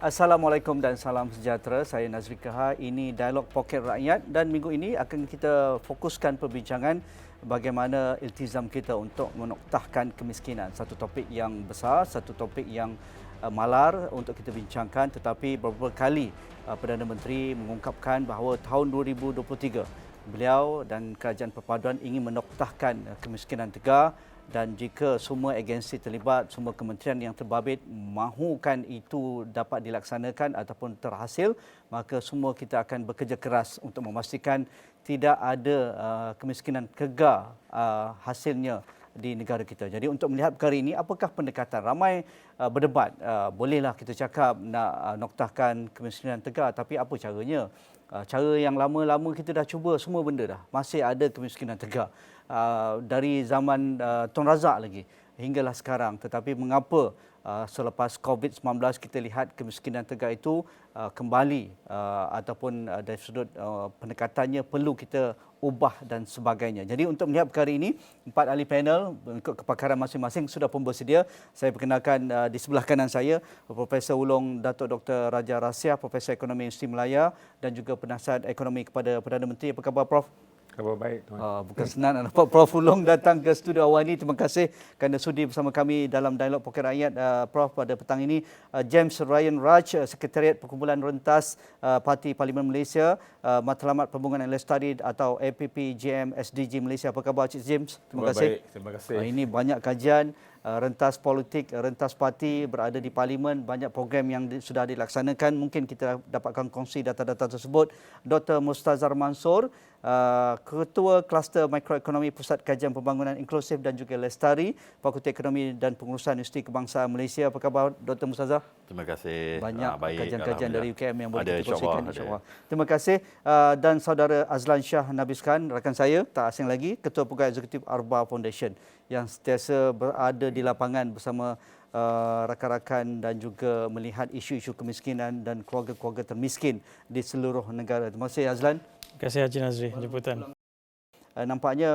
Assalamualaikum dan salam sejahtera. Saya Nazri Kahar. Ini Dialog Poket Rakyat dan minggu ini akan kita fokuskan perbincangan bagaimana iltizam kita untuk menoktahkan kemiskinan. Satu topik yang besar, satu topik yang malar untuk kita bincangkan, tetapi beberapa kali Perdana Menteri mengungkapkan bahawa tahun 2023 beliau dan Kerajaan Perpaduan ingin menoktahkan kemiskinan tegar. Dan jika semua agensi terlibat, semua kementerian yang terbabit mahukan itu dapat dilaksanakan ataupun terhasil, maka semua kita akan bekerja keras untuk memastikan tidak ada kemiskinan kekal hasilnya di negara kita. Jadi untuk melihat perkara ini, apakah pendekatan? Ramai berdebat, bolehlah kita cakap nak noktahkan kemiskinan tegar, tapi apa caranya? Cara yang lama-lama kita dah cuba semua benda dah. Masih ada kemiskinan tegar. Dari zaman Tun Razak lagi hinggalah sekarang. Tetapi mengapa selepas COVID-19 kita lihat kemiskinan tegar itu kembali ataupun dari sudut pendekatannya perlu kita ubah dan sebagainya. Jadi untuk melihat perkara ini, 4 ahli panel mengikut kepakaran masing-masing sudah pun bersedia. Saya perkenalkan di sebelah kanan saya Profesor Ulung Datuk Dr. Raja Rasiah, Profesor Ekonomi Universiti Malaya dan juga Penasihat Ekonomi kepada Perdana Menteri. Apa khabar Prof? Khabar baik, Tuan. Bukan senang nak dapat Prof Ulung datang ke studio awal ini. Terima kasih kerana sudi bersama kami dalam Dialog Poket Rakyat, Prof, pada petang ini. James Ryan Raj, Sekretariat Perkumpulan Rentas Parti Parlimen Malaysia, Matlamat Pembangunan Lestari atau APPJM SDG Malaysia. Apa khabar Cik James? Terima kasih. Baik, terima kasih. Ini banyak kajian, rentas politik, rentas parti berada di Parlimen, banyak program yang sudah dilaksanakan. Mungkin kita dapatkan kongsi data-data tersebut. Dr. Mustazar Mansor, Ketua Kluster Mikroekonomi Pusat Kajian Pembangunan Inklusif dan juga Lestari, Fakulti Ekonomi dan Pengurusan Universiti Kebangsaan Malaysia. Apa khabar Dr. Mustazar? Terima kasih. Banyak kajian-kajian dari UKM yang boleh kita kongsikan, insyaAllah. Terima kasih. Dan saudara Azlan Shah Nabiskan, rakan saya, tak asing lagi, Ketua Pegawai Eksekutif Arba Foundation yang sentiasa berada di lapangan bersama rakan-rakan dan juga melihat isu-isu kemiskinan dan keluarga-keluarga termiskin di seluruh negara. Terima kasih Azlan. Terima kasih Haji Nazri jemputan. Nampaknya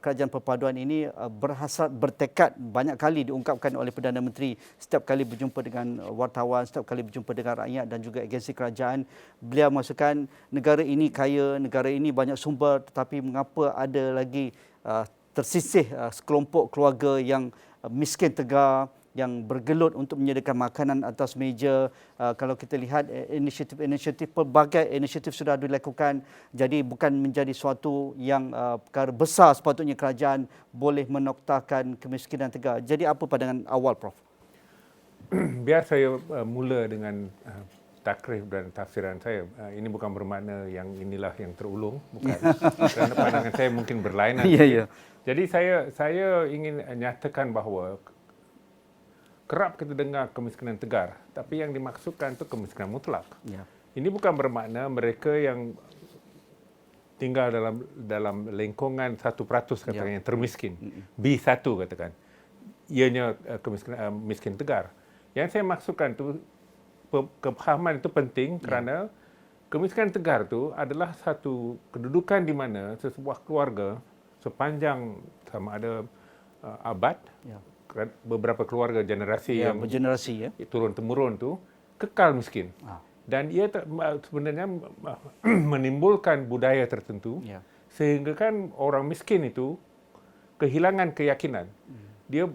Kerajaan Perpaduan ini berhasrat, bertekad, banyak kali diungkapkan oleh Perdana Menteri setiap kali berjumpa dengan wartawan, setiap kali berjumpa dengan rakyat dan juga agensi kerajaan. Beliau maksudkan negara ini kaya, negara ini banyak sumber, tetapi mengapa ada lagi tersisih sekelompok keluarga yang miskin tegar, yang bergelut untuk menyediakan makanan atas meja. Kalau kita lihat inisiatif, pelbagai inisiatif sudah dilakukan. Jadi bukan menjadi suatu yang perkara besar sepatutnya kerajaan boleh menoktahkan kemiskinan tegar. Jadi apa pandangan awal Prof? Biar saya mula dengan takrif dan tafsiran saya. Ini bukan bermakna yang inilah yang terulung, bukan. Kerana pandangan saya mungkin berlainan. Ya. Jadi saya ingin nyatakan bahawa kerap kita dengar kemiskinan tegar, tapi yang dimaksudkan itu kemiskinan mutlak. Ya. Ini bukan bermakna mereka yang tinggal dalam lingkungan 1% katakan yang termiskin. B1 katakan. Ianya kemiskinan miskin tegar. Yang saya maksudkan itu kepahaman itu penting kerana kemiskinan tegar itu adalah satu kedudukan di mana sesebuah keluarga sepanjang sama ada abad, beberapa keluarga generasi yang bergenerasi turun-temurun tu kekal miskin. Dan ia sebenarnya menimbulkan budaya tertentu sehingga kan orang miskin itu kehilangan keyakinan. Dia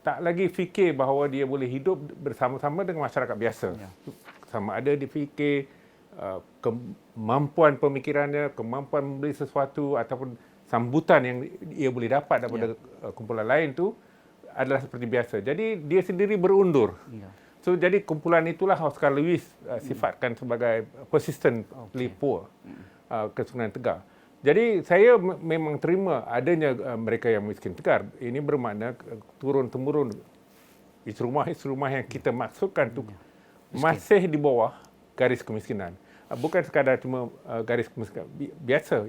tak lagi fikir bahawa dia boleh hidup bersama-sama dengan masyarakat biasa. Sama ada dia fikir kemampuan pemikirannya, kemampuan membeli sesuatu ataupun sambutan yang ia boleh dapat daripada kumpulan lain tu adalah seperti biasa. Jadi dia sendiri berundur. So jadi kumpulan itulah Oscar Lewis sifatkan sebagai persistently poor, kemiskinan tegar. Jadi saya memang terima adanya mereka yang miskin tegar. Ini bermakna turun-temurun isteri rumah yang kita maksudkan tu masih di bawah garis kemiskinan. Bukan sekadar cuma garis kemiskinan biasa,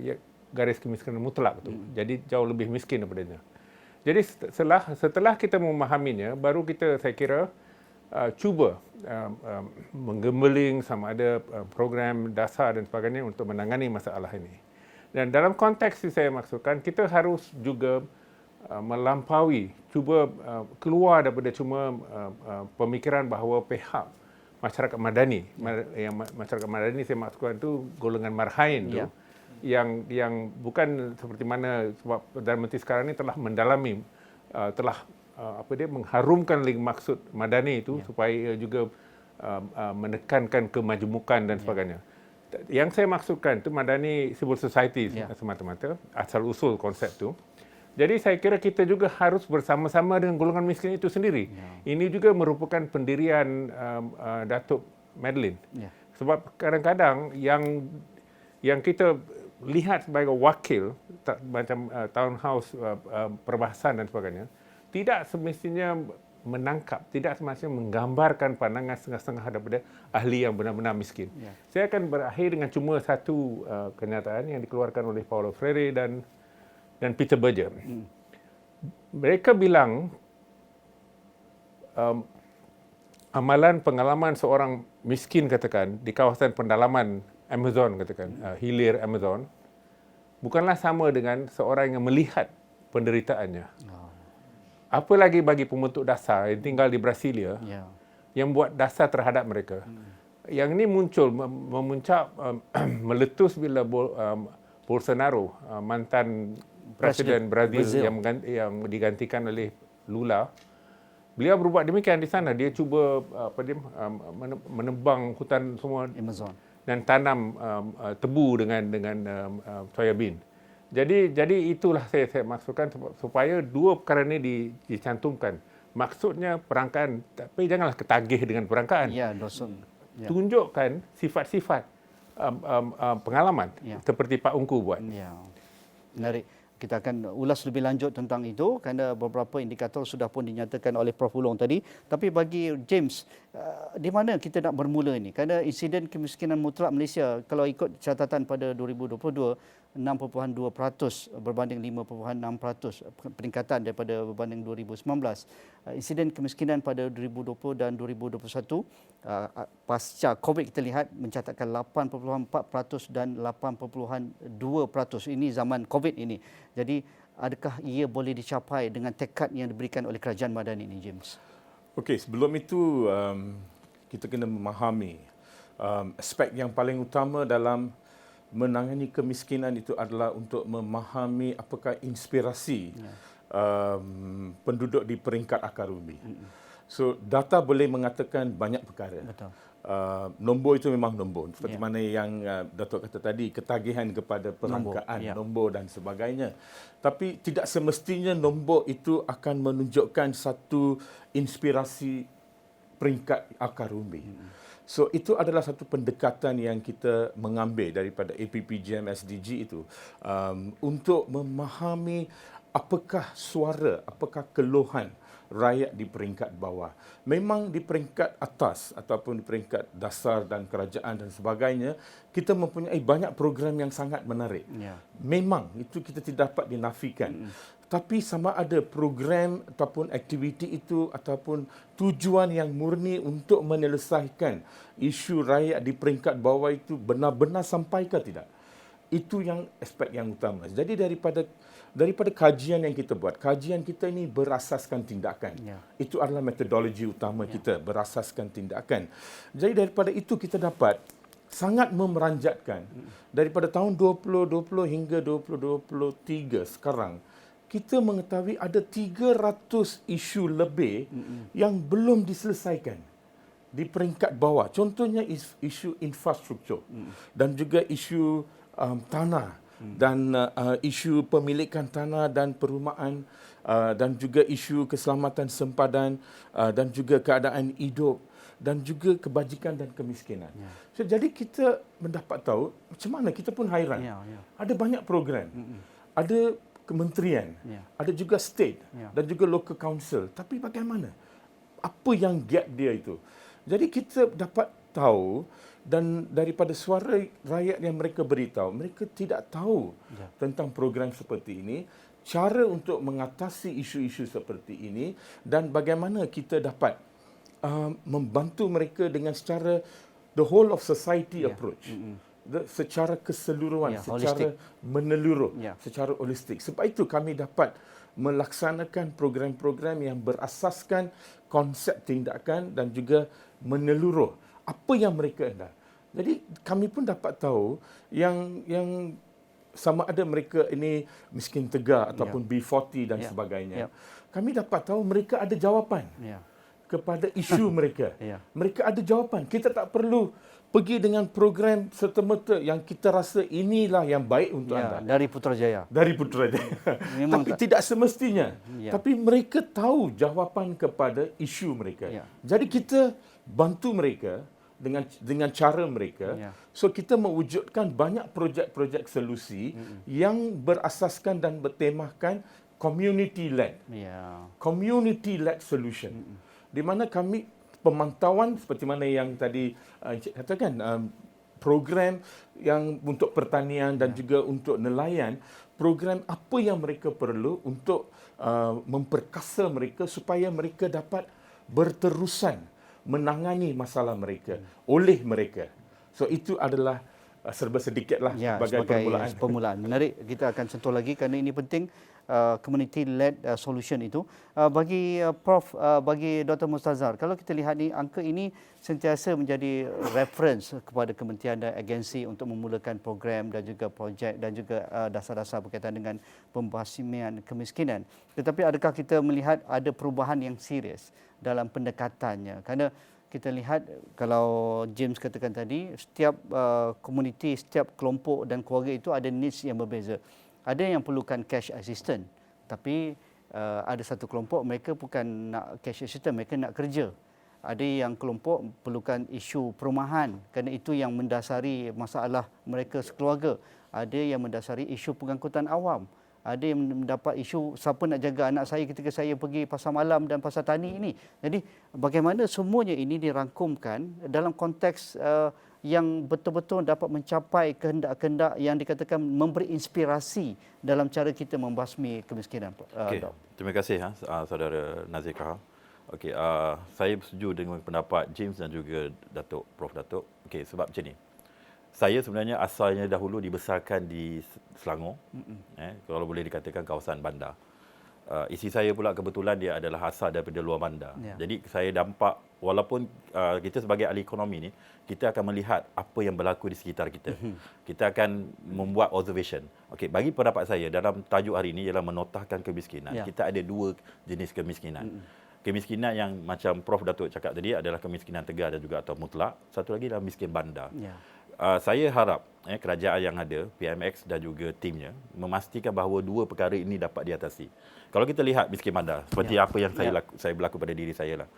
garis kemiskinan mutlak tu. Jadi jauh lebih miskin daripadanya. Jadi setelah kita memahaminya, baru kita saya kira cuba menggembeling sama ada program dasar dan sebagainya untuk menangani masalah ini. Dan dalam konteks yang saya maksudkan, kita harus juga melampaui, cuba keluar daripada cuma pemikiran bahawa pihak masyarakat madani. Yang masyarakat madani saya maksudkan tu golongan marhain tu, yang bukan seperti mana sebab Perdana Menteri sekarang ni telah mendalami, telah mengharumkan lagi maksud madani itu supaya ia juga menekankan kemajemukan dan sebagainya. Yang saya maksudkan tu madani civil society semata-mata, asal usul konsep tu. Jadi saya kira kita juga harus bersama-sama dengan golongan miskin itu sendiri. Ini juga merupakan pendirian Datuk Madeline. Sebab kadang-kadang yang kita lihat sebagai wakil macam townhouse perbahasan dan sebagainya, tidak semestinya menangkap, tidak semestinya menggambarkan pandangan setengah-setengah daripada ahli yang benar-benar miskin. Saya akan berakhir dengan cuma satu kenyataan yang dikeluarkan oleh Paulo Freire dan Peter Berger. Mereka bilang amalan pengalaman seorang miskin katakan di kawasan pendalaman Amazon katakan, hilir Amazon, bukanlah sama dengan seorang yang melihat penderitaannya. Apa lagi bagi pembentuk dasar yang tinggal di Brasilia yang buat dasar terhadap mereka. Yang ini muncul, memuncak, meletus bila Bolsonaro, mantan Presiden Brazil yang digantikan oleh Lula, beliau berbuat demikian di sana. Dia cuba menebang hutan semua Amazon dan tanam tebu dengan soybean. Jadi itulah saya maksudkan supaya dua perkara ini dicantumkan. Maksudnya perangkaan, tapi janganlah ketagih dengan perangkaan. dosun. Tunjukkan sifat-sifat pengalaman seperti Pak Ungku buat. Menarik. Kita akan ulas lebih lanjut tentang itu kerana beberapa indikator sudah pun dinyatakan oleh Prof. Wulong tadi. Tapi bagi James, di mana kita nak bermula ini? Kerana insiden kemiskinan mutlak Malaysia, kalau ikut catatan pada 2022, 6.2% berbanding 5.6% peningkatan daripada berbanding 2019. Insiden kemiskinan pada 2020 dan 2021 pasca COVID kita lihat mencatatkan 8.4% dan 8.2%. Ini zaman COVID ini. Jadi adakah ia boleh dicapai dengan tekad yang diberikan oleh kerajaan Madani ini, James? Okey, sebelum itu kita kena memahami aspek yang paling utama dalam menangani kemiskinan itu adalah untuk memahami apakah inspirasi penduduk di peringkat akar umbi. So data boleh mengatakan banyak perkara. Betul. Nombor itu memang nombor. Seperti mana yang Datuk kata tadi, ketagihan kepada perangkaan, nombor dan sebagainya. Tapi tidak semestinya nombor itu akan menunjukkan satu inspirasi peringkat akar umbi. So itu adalah satu pendekatan yang kita mengambil daripada APPGM SDG itu untuk memahami apakah suara, apakah keluhan rakyat di peringkat bawah. Memang di peringkat atas ataupun di peringkat dasar dan kerajaan dan sebagainya, kita mempunyai banyak program yang sangat menarik. Memang itu kita tidak dapat dinafikan. Tapi sama ada program ataupun aktiviti itu ataupun tujuan yang murni untuk menyelesaikan isu rakyat di peringkat bawah itu benar-benar sampai ke tidak? Itu yang aspek yang utama. Jadi daripada kajian yang kita buat, kajian kita ini berasaskan tindakan. Itu adalah metodologi utama kita, berasaskan tindakan. Jadi daripada itu kita dapat sangat memeranjatkan daripada tahun 2020 hingga 2023 sekarang, kita mengetahui ada 300 isu lebih yang belum diselesaikan di peringkat bawah. Contohnya isu infrastruktur dan juga isu tanah dan isu pemilikan tanah dan perumahan dan juga isu keselamatan sempadan dan juga keadaan hidup dan juga kebajikan dan kemiskinan. So, jadi kita mendapat tahu macam mana, kita pun hairan. Ada banyak program. Ada kementerian, ada juga state dan juga local council. Tapi bagaimana? Apa yang gap dia itu? Jadi kita dapat tahu dan daripada suara rakyat yang mereka beritahu, mereka tidak tahu tentang program seperti ini, cara untuk mengatasi isu-isu seperti ini dan bagaimana kita dapat membantu mereka dengan secara the whole of society approach. Secara keseluruhan, secara menyeluruh, secara holistik. Sebab itu kami dapat melaksanakan program-program yang berasaskan konsep tindakan dan juga menyeluruh apa yang mereka hendak. Jadi kami pun dapat tahu yang sama ada mereka ini miskin tegar ataupun B40 dan sebagainya. Kami dapat tahu mereka ada jawapan kepada isu mereka. Mereka ada jawapan. Kita tak perlu pergi dengan program serta-merta yang kita rasa inilah yang baik untuk anda. Dari Putrajaya. Dari Putrajaya. Tapi tidak semestinya. Tapi mereka tahu jawapan kepada isu mereka. Jadi kita bantu mereka dengan cara mereka. So kita mewujudkan banyak projek-projek solusi yang berasaskan dan bertemahkan community-led. Community-led solution. Di mana kami pemantauan seperti mana yang tadi Encik katakan, program yang untuk pertanian dan juga untuk nelayan, program apa yang mereka perlu untuk memperkasa mereka supaya mereka dapat berterusan menangani masalah mereka oleh mereka. So itu adalah serba sedikitlah sebagai permulaan. Menarik, kita akan sentuh lagi kerana ini penting. Community-led solution itu. Bagi Prof, bagi Dr. Mustazhar, kalau kita lihat ni, angka ini sentiasa menjadi reference kepada kementerian dan agensi untuk memulakan program dan juga projek dan juga dasar-dasar berkaitan dengan pembasmian kemiskinan. Tetapi adakah kita melihat ada perubahan yang serius dalam pendekatannya? Kerana kita lihat, kalau James katakan tadi, setiap komuniti, setiap kelompok dan keluarga itu ada needs yang berbeza. Ada yang perlukan cash assistance, tapi ada satu kelompok mereka bukan nak cash assistance, mereka nak kerja. Ada yang kelompok perlukan isu perumahan kerana itu yang mendasari masalah mereka sekeluarga. Ada yang mendasari isu pengangkutan awam. Ada yang mendapat isu siapa nak jaga anak saya ketika saya pergi pasar malam dan pasar tani ini. Jadi bagaimana semuanya ini dirangkumkan dalam konteks yang betul-betul dapat mencapai kehendak-kehendak yang dikatakan memberi inspirasi dalam cara kita membasmi kemiskinan. Terima kasih saudara Nazir Kahar. Saya setuju dengan pendapat James dan juga Prof Datuk. Sebab macam ni. Saya sebenarnya asalnya dahulu dibesarkan di Selangor. Kalau boleh dikatakan kawasan bandar. Isteri saya pula kebetulan dia adalah asal daripada luar bandar. Jadi saya dampak, walaupun kita sebagai ahli ekonomi ni, kita akan melihat apa yang berlaku di sekitar kita. Kita akan membuat observation. Bagi pendapat saya, dalam tajuk hari ini ialah menotahkan kemiskinan. Kita ada dua jenis kemiskinan. Kemiskinan yang macam Prof Datuk cakap tadi adalah kemiskinan tegar dan juga atau mutlak. Satu lagi adalah miskin bandar. Saya harap kerajaan yang ada, PMX dan juga timnya, memastikan bahawa dua perkara ini dapat diatasi. Kalau kita lihat miskin bandar, seperti apa yang saya berlaku pada diri saya lah.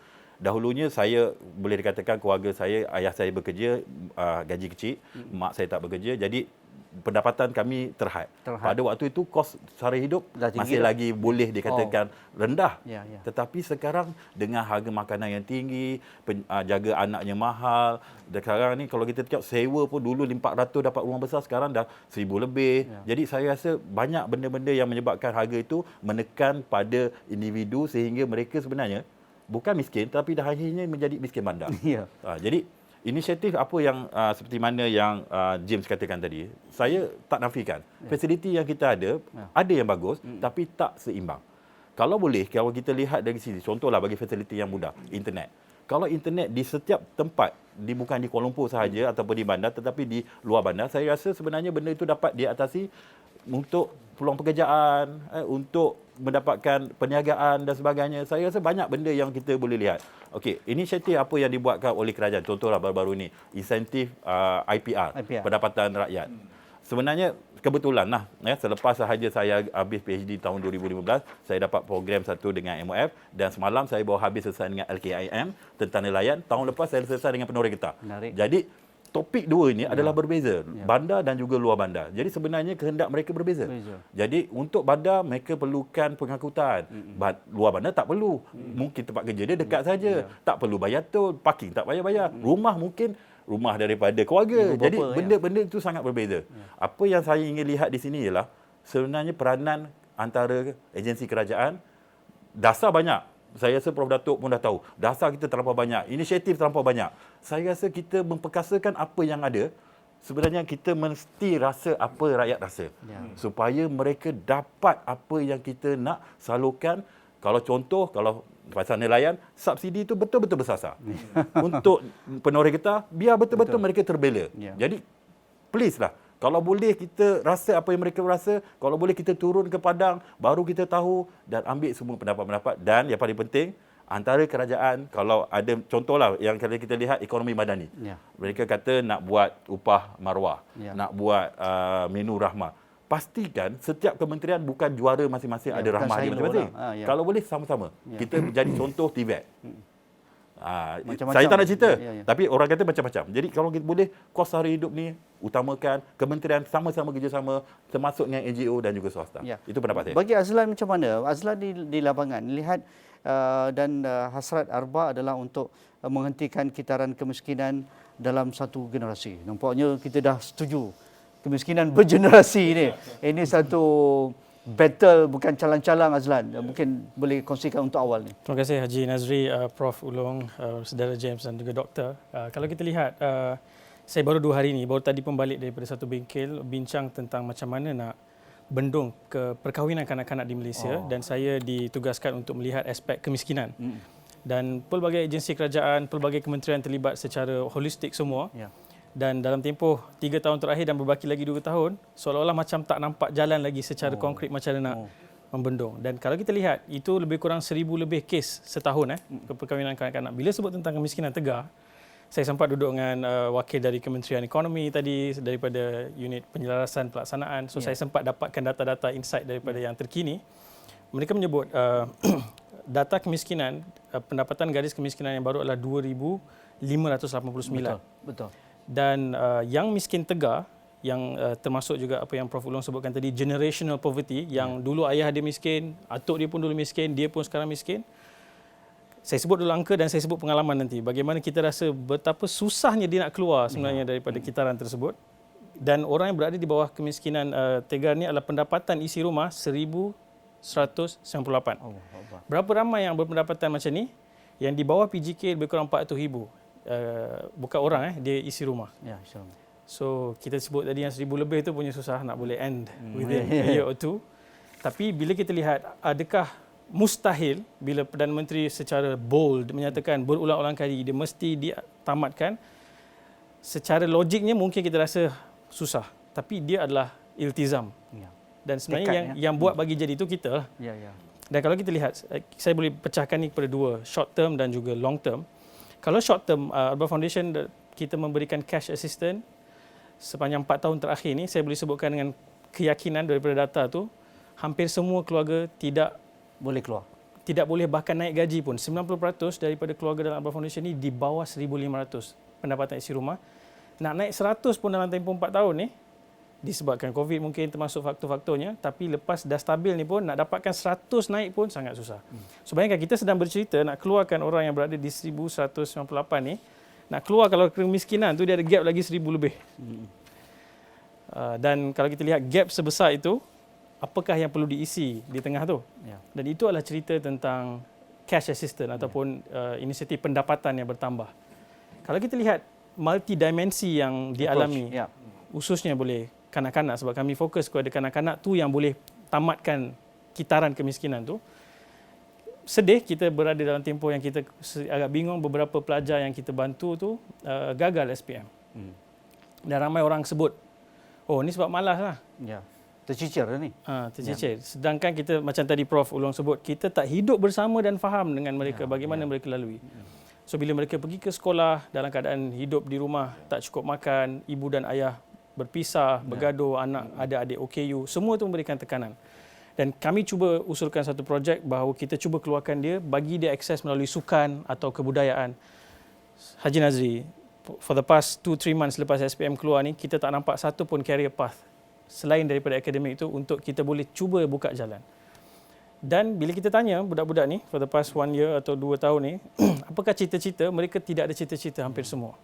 Dahulunya saya boleh dikatakan keluarga saya, ayah saya bekerja, gaji kecil, mak saya tak bekerja, jadi pendapatan kami terhad. Pada waktu itu kos sara hidup masih lagi boleh dikatakan rendah. Tetapi sekarang dengan harga makanan yang tinggi, jaga anaknya mahal, sekarang ni kalau kita tengok sewa pun dulu 400 dapat rumah besar, sekarang dah 1000 lebih. Jadi saya rasa banyak benda-benda yang menyebabkan harga itu menekan pada individu sehingga mereka sebenarnya bukan miskin tapi dah akhirnya menjadi miskin bandar. Jadi inisiatif apa yang seperti mana yang James katakan tadi, saya tak nafikan. Fasiliti yang kita ada yang bagus tapi tak seimbang. Kalau boleh, kalau kita lihat dari sini, contohlah bagi fasiliti yang mudah, internet. Kalau internet di setiap tempat, bukan di Kuala Lumpur sahaja ataupun di bandar tetapi di luar bandar, saya rasa sebenarnya benda itu dapat diatasi untuk peluang pekerjaan, untuk mendapatkan perniagaan dan sebagainya. Saya rasa banyak benda yang kita boleh lihat. Inisiatif apa yang dibuatkan oleh kerajaan, contohlah baru-baru ni, insentif IPR, pendapatan rakyat. Sebenarnya kebetulan selepas sahaja saya habis PhD tahun 2015, saya dapat program satu dengan MOF dan semalam saya baru habis selesai dengan LKIM tentang nelayan. Tahun lepas saya selesai dengan penuri getah. Jadi topik dua ini adalah berbeza, bandar dan juga luar bandar. Jadi sebenarnya kehendak mereka berbeza. Jadi untuk bandar mereka perlukan pengangkutan. Luar bandar tak perlu. Mungkin tempat kerja dia dekat saja. Tak perlu bayar tol, parking tak payah bayar. Rumah mungkin rumah daripada keluarga. Jadi benda-benda itu sangat berbeza. Apa yang saya ingin lihat di sini ialah sebenarnya peranan antara agensi kerajaan. Dasar banyak. Saya rasa Prof Datuk pun dah tahu. Dasar kita terlampau banyak. Inisiatif terlampau banyak. Saya rasa kita memperkasakan apa yang ada. Sebenarnya kita mesti rasa apa rakyat rasa. Supaya mereka dapat apa yang kita nak salurkan Kalau contoh, kalau pasal nelayan, subsidi itu betul-betul bersasar. Untuk penoreh kita, biar betul-betul mereka terbela. Jadi, please lah. Kalau boleh kita rasa apa yang mereka rasa, kalau boleh kita turun ke padang, baru kita tahu dan ambil semua pendapat-pendapat. Dan yang paling penting, antara kerajaan, kalau ada contohlah yang kita lihat ekonomi madani. Mereka kata nak buat upah maruah, nak buat menu rahmah. Pastikan setiap kementerian bukan juara masing-masing ada rahmah dia masing-masing. Kalau boleh sama-sama. Kita jadi contoh TVET. Saya tak nak cerita, tapi orang kata macam-macam. Jadi kalau kita boleh, kos sara hidup ni utamakan, kementerian sama-sama kerjasama, termasuk dengan NGO dan juga swasta. Itu pendapat saya. Bagi Azlan macam mana? Azlan di lapangan lihat dan hasrat Arba adalah untuk menghentikan kitaran kemiskinan dalam satu generasi. Nampaknya kita dah setuju kemiskinan bergenerasi ni. Ini satu battle, bukan calang-calang, Azlan. Mungkin boleh kongsikan untuk awal ni. Terima kasih Haji Nazri, Prof Ulong, Saudara James dan juga Doktor. Kalau kita lihat, saya baru 2 hari ni, baru tadi pun balik daripada satu bengkel, bincang tentang macam mana nak bendung ke perkahwinan kanak-kanak di Malaysia dan saya ditugaskan untuk melihat aspek kemiskinan. Dan pelbagai agensi kerajaan, pelbagai kementerian terlibat secara holistik semua. Dan dalam tempoh 3 tahun terakhir dan berbaki lagi 2 tahun, seolah-olah macam tak nampak jalan lagi secara konkret macam mana nak membendung. Dan kalau kita lihat, itu lebih kurang 1,000 lebih kes setahun perkahwinan kanak-kanak. Bila sebut tentang kemiskinan tegar, saya sempat duduk dengan wakil dari Kementerian Ekonomi tadi, daripada unit penyelarasan pelaksanaan. So saya sempat dapatkan data-data insight daripada yang terkini. Mereka menyebut data kemiskinan, pendapatan garis kemiskinan yang baru adalah 2,589. Betul. Dan yang miskin tegar, yang termasuk juga apa yang Prof Ulong sebutkan tadi, generational poverty, yang dulu ayah dia miskin, atuk dia pun dulu miskin, dia pun sekarang miskin. Saya sebut dulu angka dan saya sebut pengalaman nanti. Bagaimana kita rasa betapa susahnya dia nak keluar sebenarnya daripada kitaran tersebut. Dan orang yang berada di bawah kemiskinan tegar ni adalah pendapatan isi rumah 1,198. Berapa ramai yang berpendapatan macam ni? Yang di bawah PGK lebih kurang 400,000. Bukan orang, dia isi rumah. So kita sebut tadi yang 1,000 lebih tu punya susah nak boleh end within a year or two. Tapi bila kita lihat, adakah mustahil bila Perdana Menteri secara bold menyatakan berulang-ulang kali dia mesti ditamatkan? Secara logiknya mungkin kita rasa susah, tapi dia adalah iltizam. Dan sebenarnya yang buat bagi jadi itu kita lah. Dan kalau kita lihat, saya boleh pecahkan ni kepada 2, short term dan juga long term. Kalau short term, Arba Foundation kita memberikan cash assistance sepanjang 4 tahun terakhir ni, saya boleh sebutkan dengan keyakinan daripada data tu, hampir semua keluarga tidak boleh bahkan naik gaji pun. 90% daripada keluarga dalam Arba Foundation ni di bawah 1,500 pendapatan isi rumah. Nak naik 100 pun dalam tempoh 4 tahun ni, disebabkan COVID mungkin termasuk faktor-faktornya, tapi lepas dah stabil ni pun nak dapatkan 100 naik pun sangat susah. So bayangkan kita sedang bercerita nak keluarkan orang yang berada di 1,198 ni, nak keluar kalau kemiskinan tu dia ada gap lagi 1,000 lebih. Dan kalau kita lihat gap sebesar itu, apakah yang perlu diisi di tengah tu? Dan itu adalah cerita tentang cash assistance ataupun inisiatif pendapatan yang bertambah. Kalau kita lihat multidimensi yang dialami, khususnya boleh kanak-kanak, sebab kami fokus kepada kanak-kanak tu yang boleh tamatkan kitaran kemiskinan tu. Sedih kita berada dalam tempoh yang kita agak bingung, beberapa pelajar yang kita bantu tu gagal SPM. Dan ramai orang sebut, oh ni sebab malas lah. Tercicir ni. Tercicir. Sedangkan kita macam tadi Prof Ulong sebut, kita tak hidup bersama dan faham dengan mereka bagaimana mereka lalui. So bila mereka pergi ke sekolah dalam keadaan hidup di rumah, tak cukup makan, ibu dan ayah berpisah, bergaduh, anak ada adik OKU, semua itu memberikan tekanan. Dan kami cuba usulkan satu projek bahawa kita cuba keluarkan dia, bagi dia akses melalui sukan atau kebudayaan. Haji Nazri, for the past 2-3 months lepas SPM keluar ni, kita tak nampak satu pun career path selain daripada akademik itu untuk kita boleh cuba buka jalan. Dan bila kita tanya budak-budak ni for the past 1 year atau 2 tahun ni, apakah cita-cita, mereka tidak ada cita-cita hampir semua.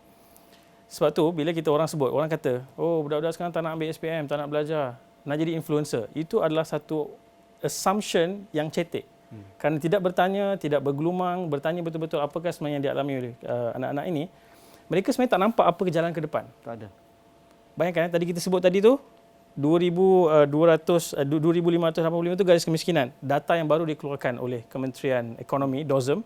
Sebab tu bila kita orang sebut, orang kata, oh budak-budak sekarang tak nak ambil SPM, tak nak belajar, nak jadi influencer. Itu adalah satu assumption yang cetek. Kerana tidak bertanya, tidak bergelumang, bertanya betul-betul apakah sebenarnya yang dialami oleh anak-anak ini, mereka sebenarnya tak nampak apa jalan ke depan. Tak ada. Bayangkan tadi kita sebut tadi tu, 2,585 itu garis kemiskinan. Data yang baru dikeluarkan oleh Kementerian Ekonomi, DOZEM.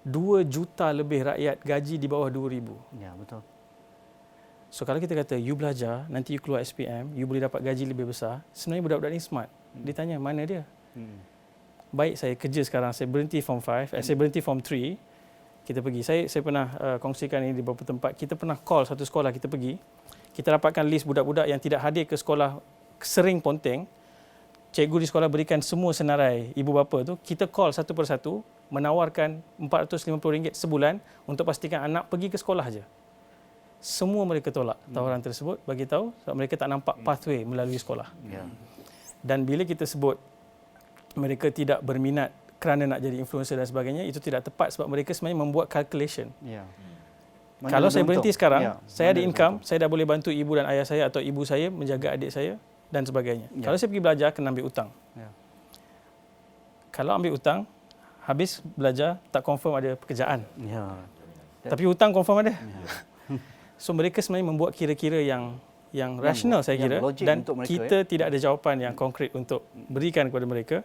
2 juta lebih rakyat gaji di bawah 2,000. Ya, betul. So kalau kita kata you belajar, nanti you keluar SPM, you boleh dapat gaji lebih besar, sebenarnya budak-budak ni smart. Dia tanya, mana dia? Baik, saya kerja sekarang, saya berhenti form 5, saya berhenti form 3, kita pergi. Saya pernah kongsikan ini di beberapa tempat. Kita pernah call satu sekolah, kita pergi. Kita dapatkan list budak-budak yang tidak hadir ke sekolah sering ponteng. Cikgu di sekolah berikan semua senarai ibu bapa tu. Kita call satu persatu, menawarkan RM450 sebulan untuk pastikan anak pergi ke sekolah saja. Semua mereka tolak tawaran tersebut, bagi tahu sebab mereka tak nampak pathway melalui sekolah. Dan bila kita sebut mereka tidak berminat kerana nak jadi influencer dan sebagainya, itu tidak tepat sebab mereka sebenarnya membuat calculation. Kalau saya berhenti sekarang, saya ada income, saya dah boleh bantu ibu dan ayah saya atau ibu saya menjaga adik saya dan sebagainya. Kalau saya pergi belajar, kena ambil hutang. Kalau ambil hutang, habis belajar, tak confirm ada pekerjaan. Tapi hutang confirm ada. So mereka sebenarnya membuat kira-kira yang rasional saya kira, dan kita tidak ada jawapan yang konkret untuk berikan kepada mereka.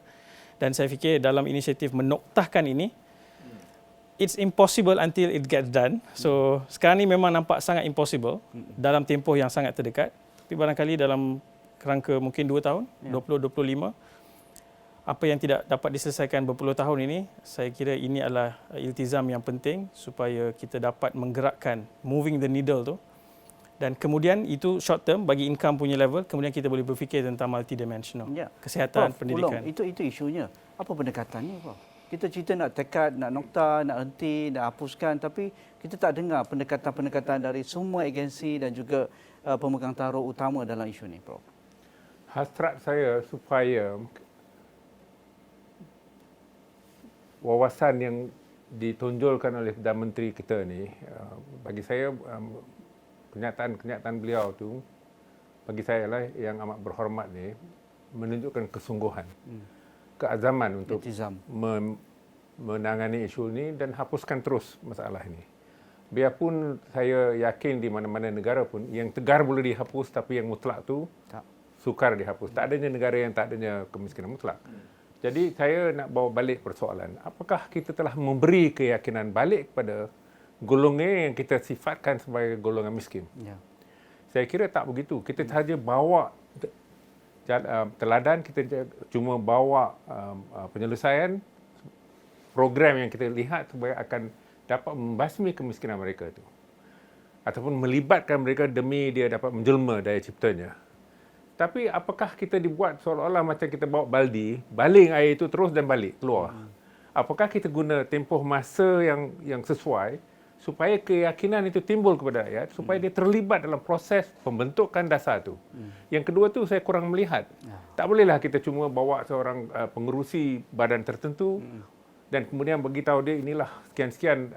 Dan saya fikir dalam inisiatif menoktahkan ini, it's impossible until it gets done. So sekarang ni memang nampak sangat impossible dalam tempoh yang sangat terdekat. Tapi barangkali dalam kerangka mungkin 2 tahun, 2025, apa yang tidak dapat diselesaikan berpuluh tahun ini, saya kira ini adalah iltizam yang penting supaya kita dapat menggerakkan, moving the needle tu. Dan kemudian itu short term bagi income punya level, kemudian kita boleh berfikir tentang multidimensional. Kesihatan, Prof, pendidikan. Itu isunya. Apa pendekatannya, Prof? Kita cerita nak tekad, nak nokta, nak henti, nak hapuskan, tapi kita tak dengar pendekatan-pendekatan dari semua agensi dan juga pemegang taruh utama dalam isu ini, Prof. Hasrat saya supaya wawasan yang ditonjolkan oleh Perdana Menteri kita ni, bagi saya kenyataan beliau tu, bagi saya lah yang amat berhormat ni, menunjukkan kesungguhan, keazaman untuk menangani isu ini dan hapuskan terus masalah ini. Biarpun saya yakin di mana-mana negara pun, yang tegar boleh dihapus, tapi yang mutlak tu sukar dihapus. Tak adanya negara yang tak adanya kemiskinan mutlak. Jadi saya nak bawa balik persoalan, apakah kita telah memberi keyakinan balik kepada golongan yang kita sifatkan sebagai golongan miskin? Saya kira tak begitu. Kita sahaja bawa teladan, kita cuma bawa penyelesaian program yang kita lihat supaya akan dapat membasmi kemiskinan mereka itu, ataupun melibatkan mereka demi dia dapat menjelma daya ciptanya. Tapi apakah kita dibuat seolah-olah macam kita bawa baldi, baling air itu terus dan balik keluar? Apakah kita guna tempoh masa yang sesuai supaya keyakinan itu timbul kepada rakyat, supaya dia terlibat dalam proses pembentukan dasar itu? Yang kedua tu saya kurang melihat. Tak bolehlah kita cuma bawa seorang pengerusi badan tertentu dan kemudian beritahu dia inilah sekian-sekian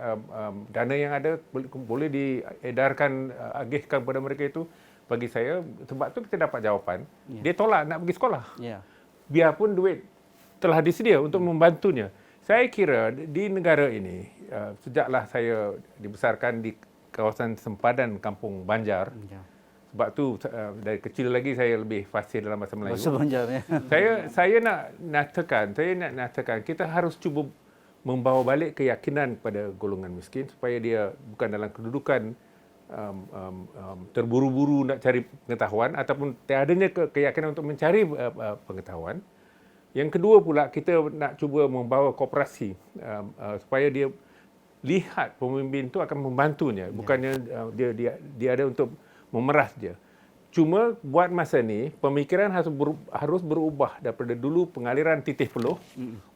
dana yang ada, boleh diedarkan, agihkan kepada mereka itu. Bagi saya, sebab tu kita dapat jawapan, dia tolak nak pergi sekolah. Biarpun duit telah disedia untuk membantunya. Saya kira di negara ini, sejaklah saya dibesarkan di kawasan sempadan Kampung Banjar, sebab tu dari kecil lagi saya lebih fasih dalam bahasa Melayu. Bahasa Banjar, ya. Saya nak nyatakan kita harus cuba membawa balik keyakinan kepada golongan miskin supaya dia bukan dalam kedudukan terburu-buru nak cari pengetahuan ataupun tiadanya keyakinan untuk mencari pengetahuan. Yang kedua pula, kita nak cuba membawa kooperasi supaya dia lihat pemimpin itu akan membantunya, bukannya dia ada untuk memeras dia. Cuma buat masa ni pemikiran harus berubah daripada dulu pengaliran titih peluh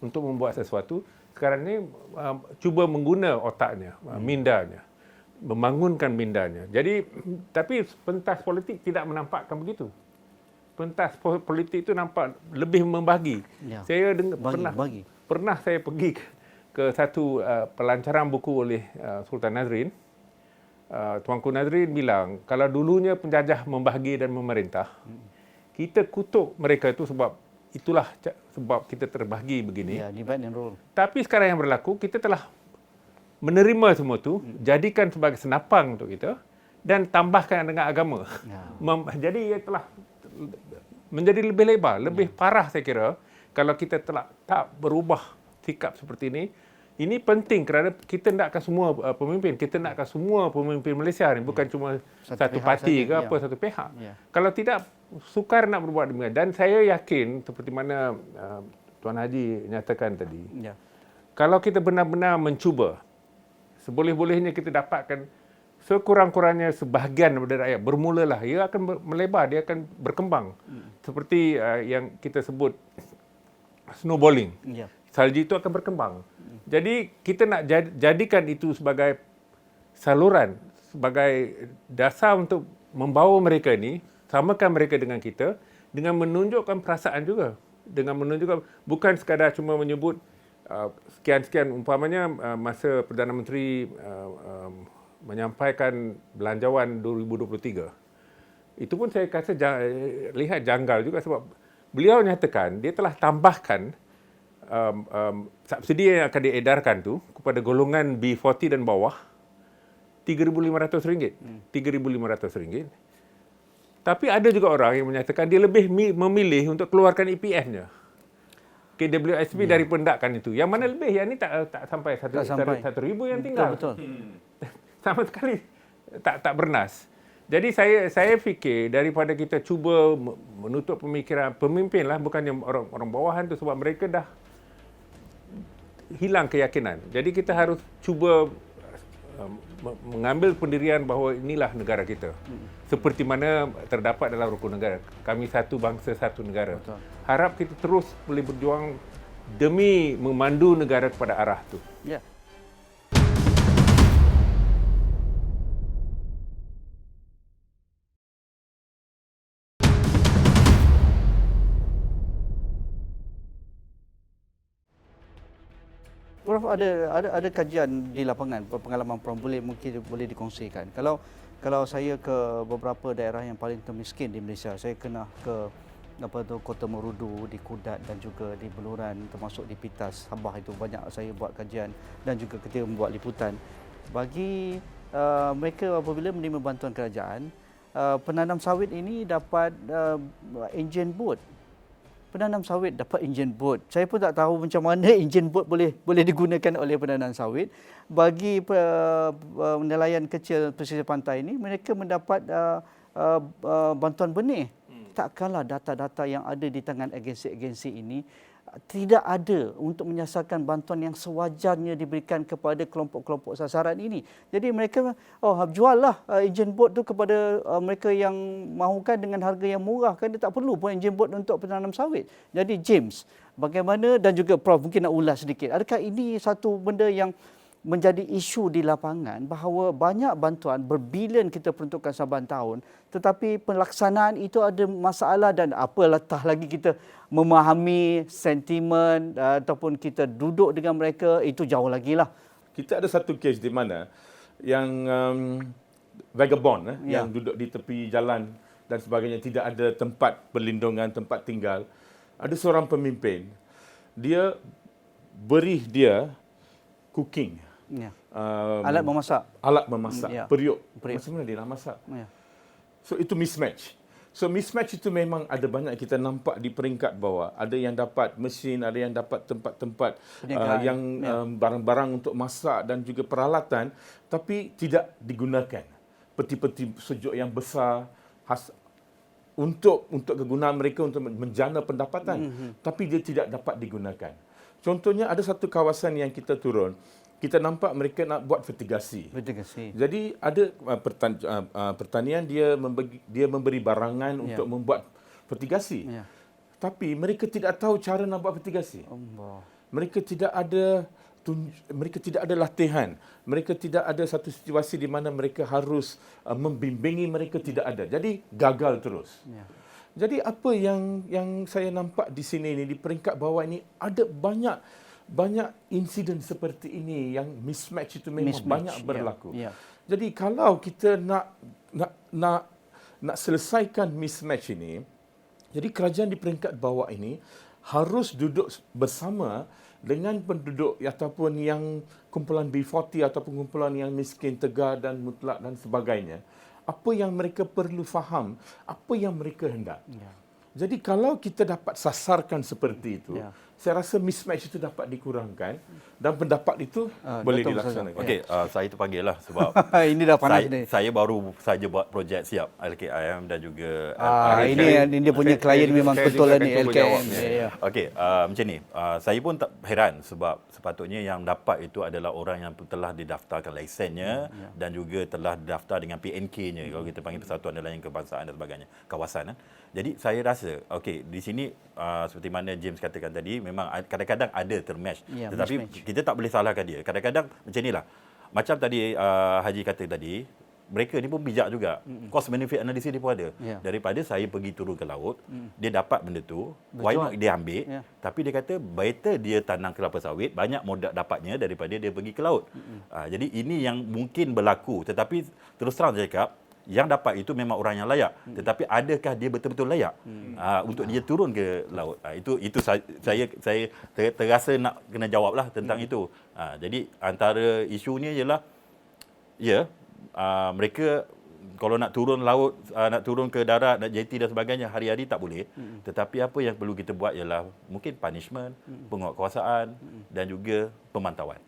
untuk membuat sesuatu. Sekarang ni cuba mengguna otaknya, mindanya, membangunkan mindanya. Jadi, tapi pentas politik tidak menampakkan begitu. Pentas politik itu nampak lebih membagi. Saya pernah saya pergi ke satu pelancaran buku oleh Sultan Nazrin. Tuanku Nazrin bilang, kalau dulunya penjajah membahagi dan memerintah, kita kutuk mereka itu sebab itulah sebab kita terbahagi begini. Divide and rule. Tapi sekarang yang berlaku, kita telah menerima semua itu, jadikan sebagai senapang untuk kita dan tambahkan dengan agama. Jadi ia telah menjadi lebih lebar, lebih parah saya kira kalau kita tak berubah sikap seperti ini. Ini penting kerana kita nakkan semua pemimpin, kita nakkan semua pemimpin Malaysia ni, bukan cuma satu parti ke apa, satu pihak. Kalau tidak, sukar nak berbuat demikian. Dan saya yakin seperti mana Tuan Haji nyatakan tadi, kalau kita benar-benar mencuba, seboleh-bolehnya kita dapatkan sekurang-kurangnya sebahagian daripada rakyat, bermulalah, ia akan melebar, dia akan berkembang. Seperti yang kita sebut snowballing. Salji itu akan berkembang. Jadi kita nak jadikan itu sebagai saluran, sebagai dasar untuk membawa mereka ini, samakan mereka dengan kita, dengan menunjukkan perasaan juga. Dengan menunjukkan, bukan sekadar cuma menyebut sekian-sekian, umpamanya masa Perdana Menteri menyampaikan belanjawan 2023. Itu pun saya rasa lihat janggal juga sebab beliau nyatakan dia telah tambahkan subsidi yang akan diedarkan tu kepada golongan B40 dan bawah RM3,500. RM3,500. Tapi ada juga orang yang menyatakan dia lebih memilih untuk keluarkan EPF-nya. KWSP dari pendakan itu. Yang mana lebih? Yang ni tak sampai RM1,000 yang tinggal. Betul. Sama sekali tak bernas. Jadi saya fikir daripada kita cuba menutup pemikiran pemimpin lah, bukannya orang bawahan tu, sebab mereka dah hilang keyakinan. Jadi kita harus cuba mengambil pendirian bahawa inilah negara kita. Seperti mana terdapat dalam rukun negara. Kami satu bangsa, satu negara. Betul. Harap kita terus boleh berjuang demi memandu negara kepada arah itu. Ya. Prof, ada kajian di lapangan, pengalaman Prof mungkin boleh dikongsikan. Kalau saya ke beberapa daerah yang paling termiskin di Malaysia, saya kena ke Kota Merudu, di Kudat dan juga di Beluran, termasuk di Pitas, Sabah, itu banyak saya buat kajian dan juga ketika membuat liputan. Bagi mereka apabila menerima bantuan kerajaan, penanam sawit ini dapat enjin bot. Penanam sawit dapat enjin bot. Saya pun tak tahu macam mana enjin bot boleh digunakan oleh penanam sawit. Bagi nelayan kecil pesisir pantai ini, mereka mendapat bantuan benih. Takkanlah data-data yang ada di tangan agensi-agensi ini tidak ada untuk menyasarkan bantuan yang sewajarnya diberikan kepada kelompok-kelompok sasaran ini. Jadi mereka juallah enjin bot tu kepada mereka yang mahukan dengan harga yang murah, kan dia tak perlu pun enjin bot untuk penanam sawit. Jadi James, bagaimana, dan juga Prof mungkin nak ulas sedikit, adakah ini satu benda yang menjadi isu di lapangan bahawa banyak bantuan berbilion kita peruntukkan saban tahun, tetapi pelaksanaan itu ada masalah, dan apatah lagi kita memahami sentimen ataupun kita duduk dengan mereka, itu jauh lagi lah. Kita ada satu kes di mana yang vagabond yang duduk di tepi jalan dan sebagainya, tidak ada tempat perlindungan, tempat tinggal. Ada seorang pemimpin, dia beri dia cooking. Alat memasak. Periuk. Macam mana dia nak masak? So itu mismatch. So mismatch itu memang ada banyak kita nampak di peringkat bawah. Ada yang dapat mesin, ada yang dapat tempat-tempat yang barang-barang untuk masak dan juga peralatan, tapi tidak digunakan. Peti-peti sejuk yang besar untuk kegunaan mereka untuk menjana pendapatan, tapi dia tidak dapat digunakan. Contohnya ada satu kawasan yang kita turun, kita nampak mereka nak buat fertigasi. Jadi ada pertanian, dia memberi barangan untuk membuat fertigasi. Tapi mereka tidak tahu cara nak buat fertigasi. Mereka tidak ada latihan. Mereka tidak ada satu situasi di mana mereka harus membimbingi, mereka tidak ada. Jadi gagal terus. Jadi apa yang saya nampak di sini ini, di peringkat bawah ini, ada banyak insiden seperti ini yang mismatch itu memang banyak berlaku. Jadi kalau kita nak selesaikan mismatch ini, jadi kerajaan di peringkat bawah ini harus duduk bersama dengan penduduk ataupun yang kumpulan B40 ataupun kumpulan yang miskin, tegar dan mutlak dan sebagainya. apa yang mereka perlu faham, apa yang mereka hendak. Jadi kalau kita dapat sasarkan seperti itu, saya rasa mismatch itu dapat dikurangkan dan pendapat itu boleh dilaksanakan. Okey, saya terpanggil lah sebab Ini dah panas ni. saya baru saja buat projek siap LKIM dan juga Ini dia punya klien memang saya betul juga lah ni akan cuba LKM. jawab. Okey, macam ni. Saya pun tak heran sebab sepatutnya yang dapat itu adalah orang yang telah didaftarkan lisennya dan juga telah didaftar dengan PNK-nya kalau kita panggil Persatuan Nelayan Kebangsaan dan sebagainya, kawasan. Jadi saya rasa okey di sini seperti mana James katakan tadi memang kadang-kadang ada termatch tetapi kita tak boleh salahkan dia. Kadang-kadang macam inilah. Macam tadi Haji kata tadi, mereka ni pun bijak juga. Cost benefit analysis dia pun ada. Daripada saya pergi turun ke laut, dia dapat benda tu, why not dia ambil. Tapi dia kata better dia tanam kelapa sawit, banyak modal dapatnya daripada dia pergi ke laut. Jadi ini yang mungkin berlaku. Tetapi terus terang saya cakap, yang dapat itu memang orang yang layak. Tetapi adakah dia betul-betul layak untuk dia turun ke laut? Itu saya terasa nak kena jawablah tentang itu. Jadi antara isunya ialah mereka kalau nak turun laut, nak turun ke darat, nak jeti dan sebagainya hari-hari tak boleh. Tetapi apa yang perlu kita buat ialah mungkin punishment, penguatkuasaan dan juga pemantauan.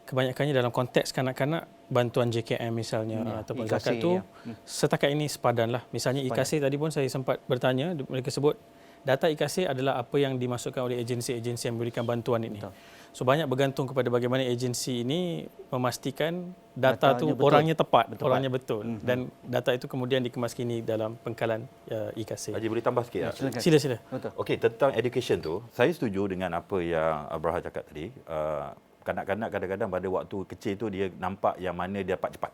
Kebanyakannya dalam konteks kanak-kanak, bantuan JKM misalnya ataupun zakat tu setakat ini sepadan lah. Misalnya IKASI tadi pun saya sempat bertanya, mereka sebut data IKASI adalah apa yang dimasukkan oleh agensi-agensi yang memberikan bantuan ini. So banyak bergantung kepada bagaimana agensi ini memastikan data tu orangnya tepat, orangnya betul. Dan data itu kemudian dikemas kini dalam pengkalan IKASI. Haji boleh tambah sikit? Sila. Okey, tentang education tu, saya setuju dengan apa yang Abraha cakap tadi. Kanak-kanak kadang-kadang pada waktu kecil tu dia nampak yang mana dia dapat cepat.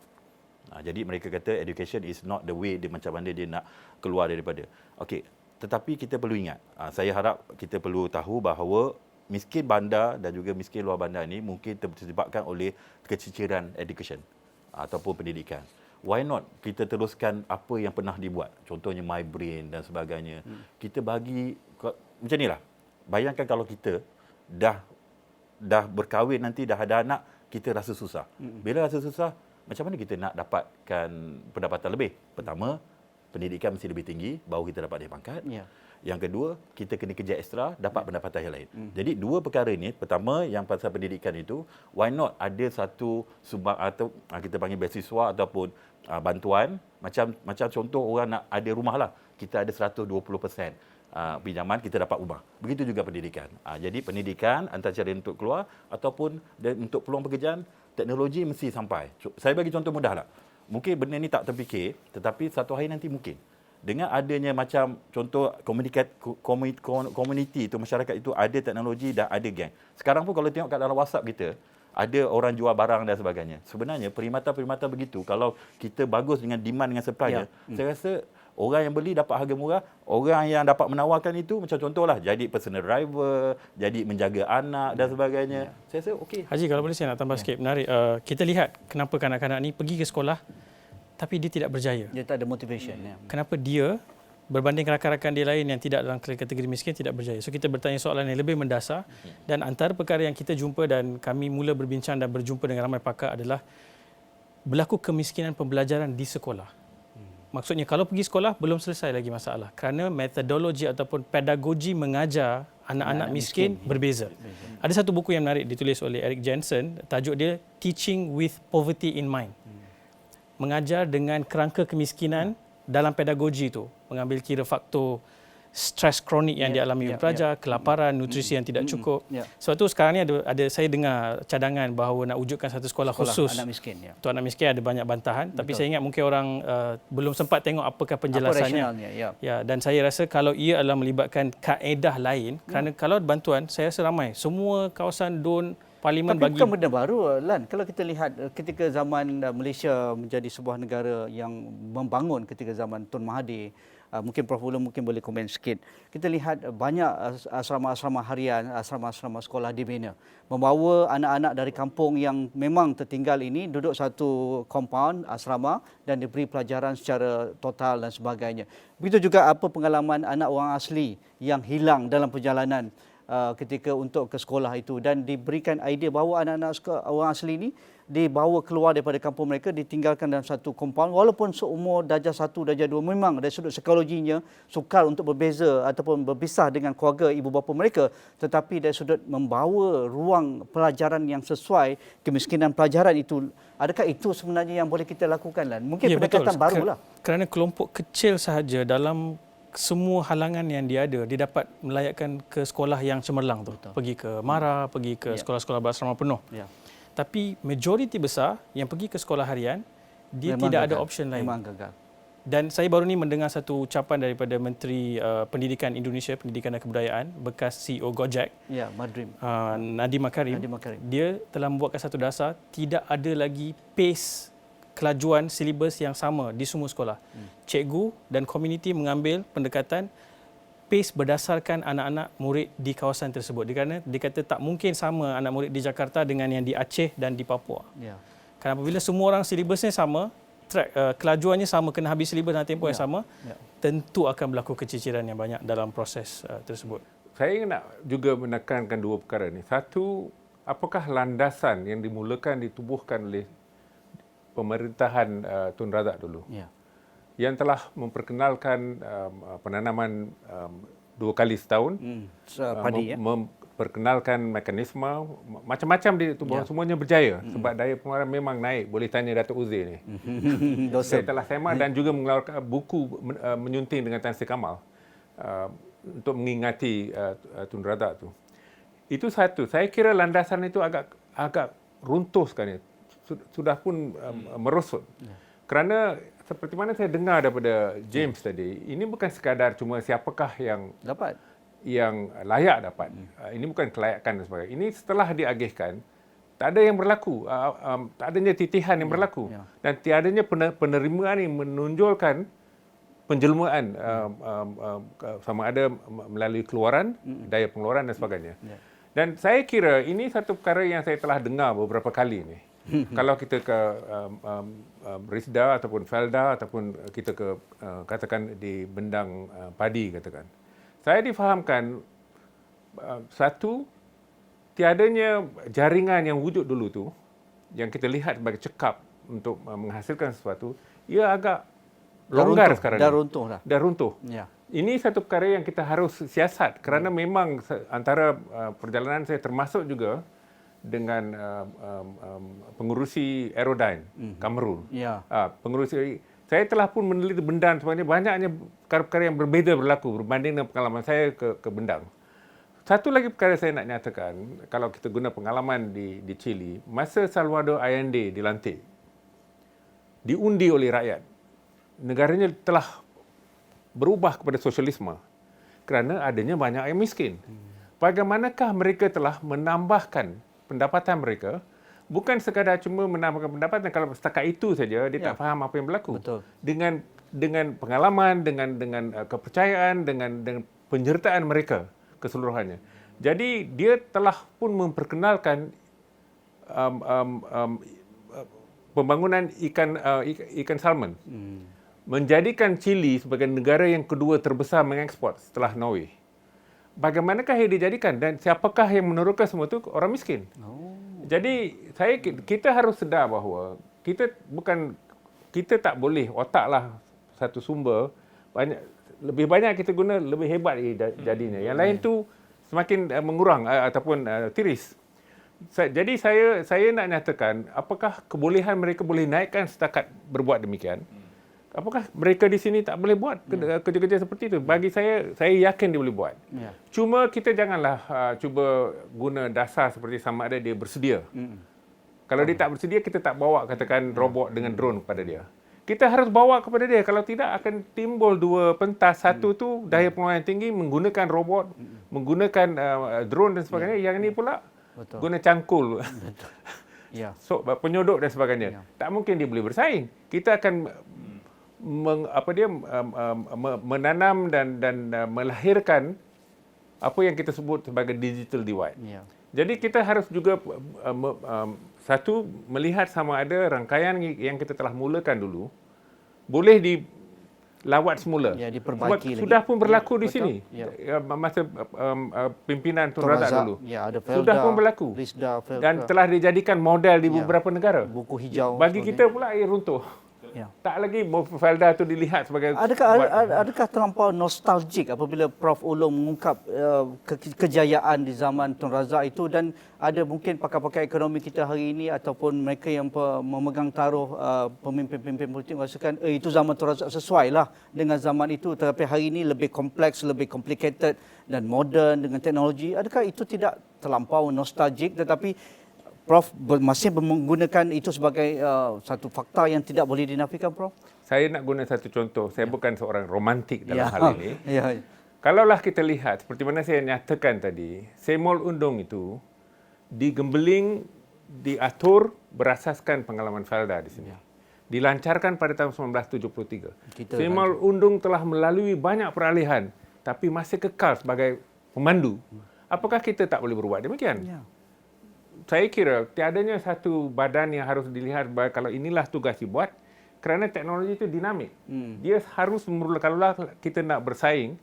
Jadi mereka kata education is not the way dia macam mana dia nak keluar daripada. Okey, tetapi kita perlu ingat. Saya harap kita perlu tahu bahawa miskin bandar dan juga miskin luar bandar ni mungkin disebabkan oleh keciciran education ataupun pendidikan. Why not kita teruskan apa yang pernah dibuat? Contohnya My Brain dan sebagainya. Kita bagi macam inilah. Bayangkan kalau kita dah berkahwin nanti dah ada anak, kita rasa susah. Bila rasa susah, macam mana kita nak dapatkan pendapatan lebih? Pertama, pendidikan mesti lebih tinggi, baru kita dapat naik pangkat. Yang kedua, kita kena kerja ekstra, dapat pendapatan yang lain. Jadi dua perkara ini, pertama yang pasal pendidikan itu, why not ada satu sumbang atau kita panggil beasiswa ataupun bantuan, macam contoh orang nak ada rumah lah, kita ada 120%. Pinjaman kita dapat rumah. Begitu juga pendidikan. Jadi pendidikan antara cara untuk keluar ataupun untuk peluang pekerjaan, teknologi mesti sampai. Saya bagi contoh mudah lah. Mungkin benda ni tak terfikir, tetapi satu hari nanti mungkin. Dengan adanya macam contoh community itu, masyarakat itu ada teknologi dan ada geng. Sekarang pun kalau tengok kat dalam WhatsApp kita, ada orang jual barang dan sebagainya. Sebenarnya perkhidmatan-perkhidmatan begitu, kalau kita bagus dengan demand dengan supply-nya, saya rasa orang yang beli dapat harga murah, orang yang dapat menawarkan itu macam contohlah jadi personal driver, jadi menjaga anak dan sebagainya. Saya rasa okey. Haji, kalau boleh saya nak tambah sikit, menarik. Kita lihat kenapa kanak-kanak ni pergi ke sekolah tapi dia tidak berjaya. Dia tak ada motivation. Kenapa dia berbanding rakan-rakan dia lain yang tidak dalam kategori miskin tidak berjaya. So kita bertanya soalan yang lebih mendasar dan antara perkara yang kita jumpa dan kami mula berbincang dan berjumpa dengan ramai pakar adalah berlaku kemiskinan pembelajaran di sekolah. Maksudnya kalau pergi sekolah belum selesai lagi masalah kerana metodologi ataupun pedagogi mengajar anak-anak miskin berbeza. Ada satu buku yang menarik ditulis oleh Eric Jensen, tajuk dia Teaching with Poverty in Mind. Mengajar dengan kerangka kemiskinan dalam pedagogi itu, mengambil kira faktor stres kronik yang dialami pelajar, kelaparan, nutrisi yang tidak cukup. Sebab tu sekarang ni ada saya dengar cadangan bahawa nak wujudkan satu sekolah khusus anak miskin. Untuk anak miskin ada banyak bantahan, tapi saya ingat mungkin orang belum sempat tengok apakah penjelasannya. Dan saya rasa kalau ia adalah melibatkan kaedah lain, kerana kalau bantuan saya rasa ramai semua kawasan DUN Parlimen tapi bagi. bukan benda baru, Lan. Kalau kita lihat ketika zaman Malaysia menjadi sebuah negara yang membangun ketika zaman Tun Mahathir, mungkin Prof. Ulum mungkin boleh komen sikit. Kita lihat banyak asrama-asrama harian, asrama-asrama sekolah dibina. Membawa anak-anak dari kampung yang memang tertinggal ini duduk satu compound asrama dan diberi pelajaran secara total dan sebagainya. Begitu juga apa pengalaman anak orang asli yang hilang dalam perjalanan ketika untuk ke sekolah itu, dan diberikan idea bahawa anak-anak orang asli ini dibawa keluar daripada kampung mereka, ditinggalkan dalam satu kompaun walaupun seumur darjah 1, darjah 2, memang dari sudut psikologinya sukar untuk berbeza ataupun berpisah dengan keluarga ibu bapa mereka, tetapi dari sudut membawa ruang pelajaran yang sesuai kemiskinan pelajaran itu, adakah itu sebenarnya yang boleh kita lakukan lah? Mungkin pendekatan barulah. Kerana kelompok kecil sahaja dalam semua halangan yang dia ada, dia dapat melayakkan ke sekolah yang cemerlang tu. Betul. Pergi ke Mara, pergi ke sekolah-sekolah berasrama penuh. Ya. Tapi majoriti besar yang pergi ke sekolah harian, dia memang tidak gagal. Ada option lain. Memang gagal. Dan saya baru ni mendengar satu ucapan daripada Menteri Pendidikan Indonesia, Pendidikan dan Kebudayaan, bekas CEO Gojek. Ya, Madrim. Nadiem Makarim. Dia telah membuatkan satu dasar, tidak ada lagi pace kelajuan silibus yang sama di semua sekolah. Cikgu dan komuniti mengambil pendekatan pace berdasarkan anak-anak murid di kawasan tersebut. Kerana dia kata tak mungkin sama anak murid di Jakarta dengan yang di Aceh dan di Papua. Ya. Kerana apabila semua orang silibusnya sama, kelajuannya sama, kena habis silibus dalam tempoh yang sama, tentu akan berlaku keciciran yang banyak dalam proses tersebut. Saya nak juga menekankan dua perkara ni. Satu, apakah landasan yang dimulakan ditubuhkan oleh pemerintahan Tun Razak dulu, yang telah memperkenalkan penanaman 2 kali setahun, padi, memperkenalkan mekanisme macam-macam di tubuh, semuanya berjaya sebab daya pengeluaran memang naik. Boleh tanya Datuk Uzi ni. Saya telah semak dan juga mengeluarkan buku menyunting dengan Tan Sri Kamal untuk mengingati Tun Razak tu. Itu satu. Saya kira landasan itu agak runtuh sekarang ni. Sudah pun merosot. Kerana seperti mana saya dengar daripada James tadi, ini bukan sekadar cuma siapakah yang dapat, yang layak dapat. Ini bukan kelayakan dan sebagainya. Ini setelah diagihkan, tak ada yang berlaku. Tak adanya titihan yang berlaku. Dan tiadanya penerimaan yang menonjolkan penjelmaan sama ada melalui keluaran, daya pengeluaran dan sebagainya. Dan saya kira ini satu perkara yang saya telah dengar beberapa kali ni. Kalau kita ke Risda ataupun Felda ataupun kita ke katakan di bendang padi katakan, saya difahamkan satu, tiadanya jaringan yang wujud dulu tu, yang kita lihat sebagai cekap untuk menghasilkan sesuatu, ia agak longgar sekarang. Dah runtuh. Ya. Ini satu perkara yang kita harus siasat kerana memang antara perjalanan saya termasuk juga dengan pengurusi Aerodyne Kamerun. Ya. Pengurusi, saya telah pun meneliti bendang sebenarnya banyaknya perkara-perkara yang berbeza berlaku berbanding dengan pengalaman saya ke bendang. Satu lagi perkara saya nak nyatakan, kalau kita guna pengalaman di Chile, masa Salvador Allende dilantik, diundi oleh rakyat, negaranya telah berubah kepada sosialisme kerana adanya banyak yang miskin. Bagaimanakah mereka telah menambahkan pendapatan mereka, bukan sekadar cuma menambahkan pendapatan, kalau setakat itu saja dia tak faham apa yang berlaku. Betul. Dengan pengalaman, dengan kepercayaan, dengan penyertaan mereka keseluruhannya. Jadi dia telah pun memperkenalkan pembangunan ikan salmon, menjadikan Chile sebagai negara yang kedua terbesar mengekspor setelah Norway. Bagaimanakah yang dijadikan dan siapakah yang meneroka semua itu? Orang miskin. Jadi kita harus sedar bahawa kita tak boleh otaklah satu sumber, lebih banyak kita guna, lebih hebat jadinya. Yang lain tu semakin mengurang ataupun tiris. Jadi saya nak nyatakan, apakah kebolehan mereka boleh naikkan setakat berbuat demikian? Apakah mereka di sini tak boleh buat kerja-kerja seperti itu? Bagi saya yakin dia boleh buat. Cuma kita janganlah cuba guna dasar seperti sama ada dia bersedia. Kalau dia tak bersedia, kita tak bawa katakan robot dengan drone kepada dia. Kita harus bawa kepada dia. Kalau tidak, akan timbul dua pentas. Satu tu daya pengeluaran tinggi menggunakan robot, menggunakan drone dan sebagainya. Yang ini pula guna cangkul. So, penyodok dan sebagainya. Tak mungkin dia boleh bersaing. Kita akan menanam dan melahirkan apa yang kita sebut sebagai digital divide. Jadi kita harus juga satu, melihat sama ada rangkaian yang kita telah mulakan dulu boleh lawat semula. Ya, diperbaiki lagi. Sudah pun berlaku di betul. sini. Ya. Masa pimpinan Tun Razak dulu. Ya, ada Felda, Sudah pun berlaku. Risda, Felda. Dan telah dijadikan model di Ya. beberapa negara. Buku hijau. Bagi kita pula runtuh. Ya. Tak lagi Felda tu dilihat sebagai Adakah terlampau nostalgik apabila Prof Ulung mengungkap kejayaan di zaman Tun Razak itu, dan ada mungkin pakar-pakar ekonomi kita hari ini ataupun mereka yang memegang taruh pemimpin-pemimpin politik merasakan itu zaman Tun Razak sesuai lah dengan zaman itu, tetapi hari ini lebih kompleks, lebih complicated dan moden dengan teknologi. Adakah itu tidak terlampau nostalgik, tetapi Prof masih menggunakan itu sebagai satu fakta yang tidak boleh dinafikan, Prof? Saya nak guna satu contoh. Saya bukan seorang romantik dalam Ya. hal ini. Ya. Kalaulah kita lihat, seperti mana saya nyatakan tadi, Semol Undung itu digembeling, diatur berasaskan pengalaman Felda di sini. Dilancarkan pada tahun 1973. Semol Undung telah melalui banyak peralihan, tapi masih kekal sebagai pemandu. Apakah kita tak boleh berbuat demikian? Ya. Saya kira tiadanya satu badan yang harus dilihat bahawa kalau inilah tugas dibuat, kerana teknologi itu dinamik. Dia harus kalaulah kita nak bersaing,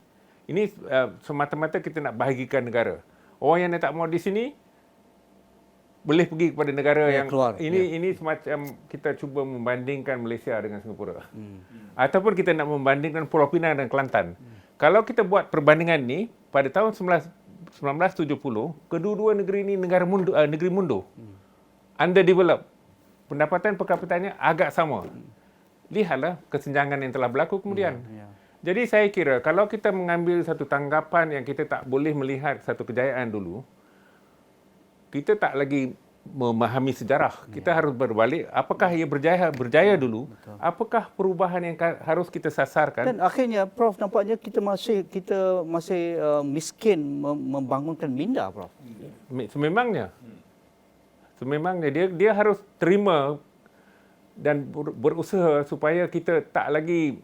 ini semata-mata kita nak bahagikan negara. Orang yang tak mau di sini boleh pergi kepada negara yang keluar. Ini semacam kita cuba membandingkan Malaysia dengan Singapura. Ataupun kita nak membandingkan Pulau Pinang dan Kelantan. Kalau kita buat perbandingan ni pada tahun 1970, kedua-dua negeri ini negeri mundur. Underdeveloped. Pendapatan per kapitanya agak sama. Lihatlah kesenjangan yang telah berlaku kemudian. Jadi saya kira kalau kita mengambil satu tanggapan yang kita tak boleh melihat satu kejayaan dulu, kita tak lagi memahami sejarah. Kita harus berbalik. Apakah ia berjaya dulu? Betul. Apakah perubahan yang harus kita sasarkan? Dan akhirnya, Prof, nampaknya kita masih miskin membangunkan minda, Prof. Sememangnya dia harus terima dan berusaha supaya kita tak lagi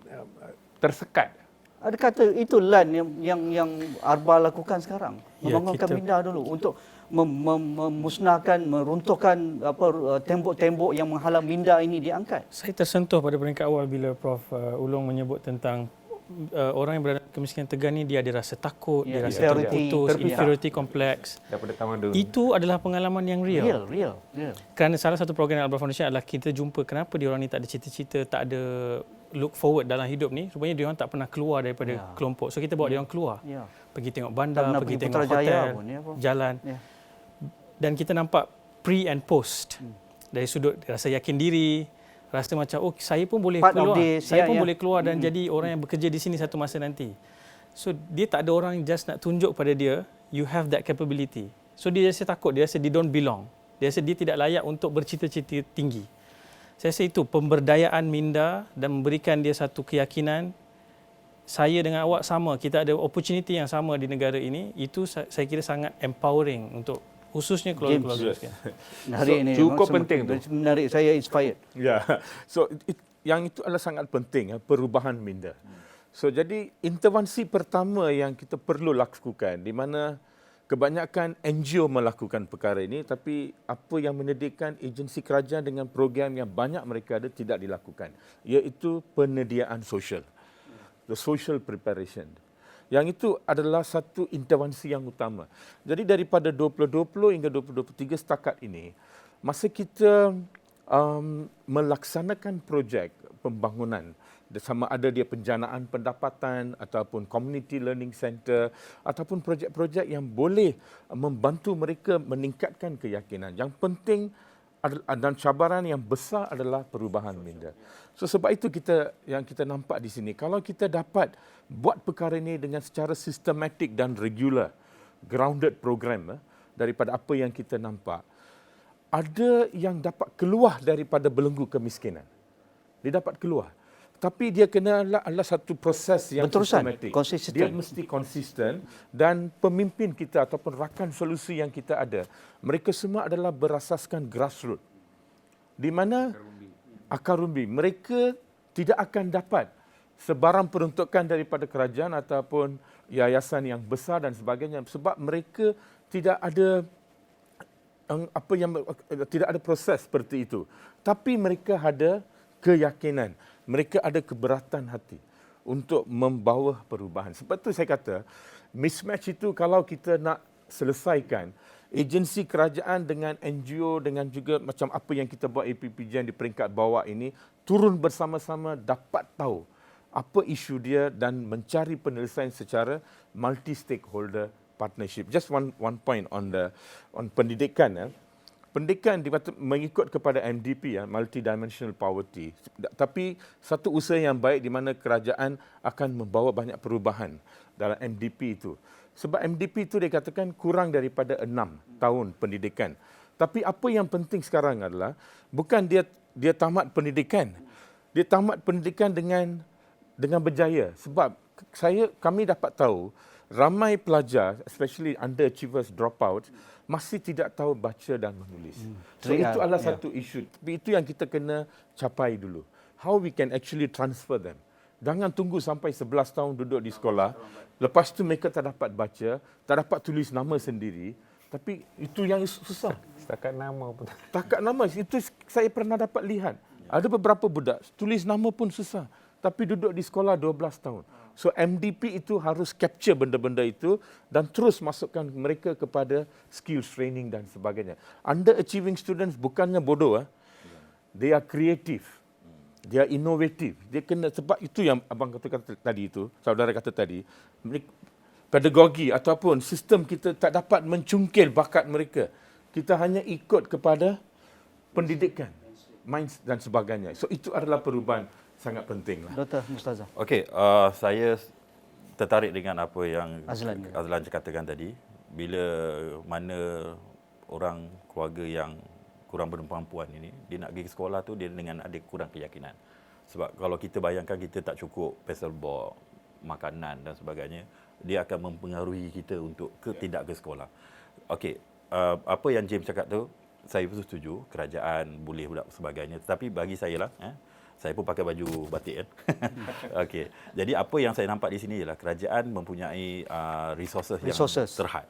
tersekat. Ada kata itu LAN yang Arba lakukan sekarang, membangunkan minda dulu untuk memusnahkan, meruntuhkan tembok-tembok yang menghalang minda ini diangkat. Saya tersentuh pada peringkat awal bila Prof Ulung menyebut tentang orang yang berada dalam kemiskinan tegar ni, dia ada rasa takut, dia rasa terputus, inferiority complex. Daripada tamadun. Itu adalah pengalaman yang real. Kerana salah satu program Alba Foundation adalah kita jumpa kenapa diorang ni tak ada cita-cita, tak ada look forward dalam hidup ni. Rupanya diorang tak pernah keluar daripada kelompok. So kita bawa diorang keluar. Pergi tengok bandar, pergi tengok hotel, jalan. Dan kita nampak pre and post. Dari sudut rasa yakin diri, rasa macam saya pun boleh keluar. Saya pun boleh keluar dan jadi orang yang bekerja di sini satu masa nanti. So dia tak ada orang just nak tunjuk pada dia you have that capability. So dia rasa takut, dia rasa dia don't belong. Dia rasa dia tidak layak untuk bercita-cita tinggi. Saya rasa itu pemberdayaan minda dan memberikan dia satu keyakinan saya dengan awak sama, kita ada opportunity yang sama di negara ini. Itu saya kira sangat empowering untuk khususnya keluarga-keluarga sekian. Cukup penting tu. Menarik, saya inspired. Ya. So yang itu adalah sangat penting, perubahan minda. So jadi intervensi pertama yang kita perlu lakukan, di mana kebanyakan NGO melakukan perkara ini, tapi apa yang menyediakan agensi kerajaan dengan program yang banyak mereka ada tidak dilakukan, iaitu penyediaan sosial. The social preparation. Yang itu adalah satu intervensi yang utama. Jadi daripada 2020 hingga 2023 setakat ini, masa kita melaksanakan projek pembangunan, sama ada dia penjanaan pendapatan ataupun community learning center ataupun projek-projek yang boleh membantu mereka meningkatkan keyakinan. Yang penting dan cabaran yang besar adalah perubahan minda. So sebab itu kita nampak di sini, kalau kita dapat buat perkara ini dengan secara sistematik dan regular, grounded program daripada apa yang kita nampak, ada yang dapat keluar daripada belenggu kemiskinan. Dia dapat keluar. Tapi dia kena adalah satu proses yang sistematik. Dia mesti konsisten dan pemimpin kita ataupun rakan solusi yang kita ada, mereka semua adalah berasaskan grassroots. Di mana akar umbi. Mereka tidak akan dapat sebarang peruntukan daripada kerajaan ataupun yayasan yang besar dan sebagainya sebab mereka tidak ada tidak ada proses seperti itu. Tapi mereka ada keyakinan. Mereka ada keberatan hati. untuk membawa perubahan. Sebab tu saya kata, mismatch itu kalau kita nak selesaikan, agensi kerajaan dengan NGO dengan juga macam apa yang kita buat APPJN di peringkat bawah ini, turun bersama-sama dapat tahu apa isu dia dan mencari penyelesaian secara multi-stakeholder partnership. Just one point on pendidikan. Pendidikan mengikut kepada MDP, multidimensional poverty. Tapi satu usaha yang baik di mana kerajaan akan membawa banyak perubahan dalam MDP itu. Sebab MDP itu dia katakan kurang daripada 6 tahun pendidikan. Tapi apa yang penting sekarang adalah bukan dia tamat pendidikan. Dia tamat pendidikan dengan berjaya. Sebab kami dapat tahu ramai pelajar, especially underachievers, dropouts, masih tidak tahu baca dan menulis. So itu adalah satu isu. Tapi itu yang kita kena capai dulu. How we can actually transfer them. Jangan tunggu sampai 11 tahun duduk di sekolah. Lepas tu mereka tak dapat baca, tak dapat tulis nama sendiri. Tapi itu yang susah. Setakat nama pun. Setakat nama, itu saya pernah dapat lihat. Ada beberapa budak, tulis nama pun susah. Tapi duduk di sekolah 12 tahun. So MDP itu harus capture benda-benda itu dan terus masukkan mereka kepada skills training dan sebagainya. Underachieving students bukannya bodoh. They are creative. Dia inovatif. Dia kena, sebab itu yang abang kata tadi itu, saudara kata tadi, pedagogi ataupun sistem kita tak dapat mencungkil bakat mereka. Kita hanya ikut kepada pendidikan, minds dan sebagainya. So itu adalah perubahan sangat penting lah. Dr. Mustazah. Okey, saya tertarik dengan apa yang Azlan katakan tadi. Bila mana orang keluarga yang kurang berkemampuan ini, dia nak pergi ke sekolah tu dia dengan ada kurang keyakinan. Sebab kalau kita bayangkan kita tak cukup pasal bawah makanan dan sebagainya, dia akan mempengaruhi kita untuk tidak ke sekolah. Okey, apa yang James cakap tu, saya pun setuju, kerajaan boleh buat sebagainya. Tetapi bagi saya lah, saya pun pakai baju batik kan. Okey. Jadi apa yang saya nampak di sini ialah kerajaan mempunyai resources yang terhad.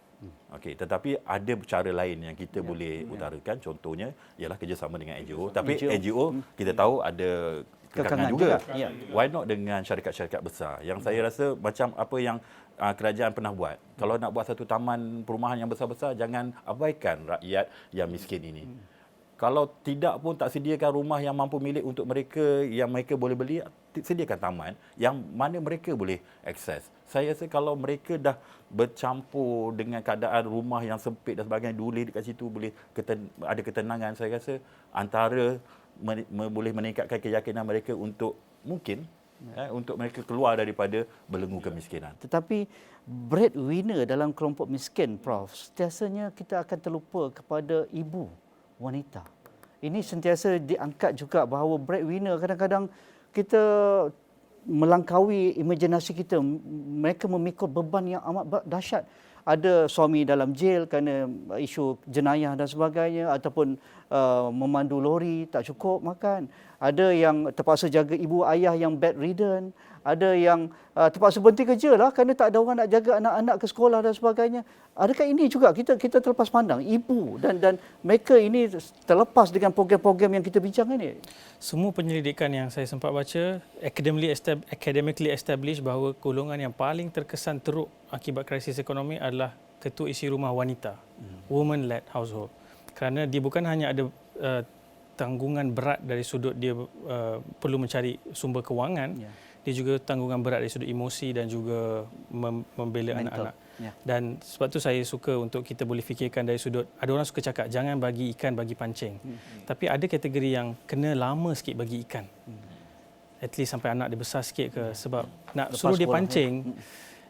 Okey, tetapi ada cara lain yang kita boleh utarakan. Contohnya ialah kerjasama dengan NGO. Tapi NGO kita tahu ada kekangan juga. Why not dengan syarikat-syarikat besar? Yang saya rasa macam apa yang kerajaan pernah buat. Kalau nak buat satu taman perumahan yang besar-besar, jangan abaikan rakyat yang miskin ini. Kalau tidak pun tak sediakan rumah yang mampu milik untuk mereka, yang mereka boleh beli, sediakan taman yang mana mereka boleh akses. Saya rasa kalau mereka dah bercampur dengan keadaan rumah yang sempit dan sebagainya, dulu dekat situ boleh ada ketenangan, saya rasa antara boleh meningkatkan keyakinan mereka untuk mungkin untuk mereka keluar daripada belenggu kemiskinan. Tetapi breadwinner dalam kelompok miskin, Prof, sentiasanya kita akan terlupa kepada ibu wanita. Ini sentiasa diangkat juga bahawa breadwinner kadang-kadang kita melangkaui imajinasi kita. Mereka memikul beban yang amat dahsyat. Ada suami dalam jail kerana isu jenayah dan sebagainya, ataupun memandu lori tak cukup makan. Ada yang terpaksa jaga ibu ayah yang bedridden. Ada yang terpaksa berhenti kerja lah kerana tak ada orang nak jaga anak-anak ke sekolah dan sebagainya. Adakah ini juga kita terlepas pandang ibu dan mereka ini terlepas dengan program-program yang kita bincang ini? Semua penyelidikan yang saya sempat baca academically established bahawa golongan yang paling terkesan teruk akibat krisis ekonomi adalah ketua isi rumah wanita, woman-led household. Kerana dia bukan hanya ada tanggungan berat dari sudut dia perlu mencari sumber kewangan, dia juga tanggungan berat dari sudut emosi dan juga membela anak-anak. Dan sebab tu saya suka untuk kita boleh fikirkan dari sudut, ada orang suka cakap jangan bagi ikan bagi pancing. Tapi ada kategori yang kena lama sikit bagi ikan. At least sampai anak dia besar sikit ke, sebab nak suruh dia pancing,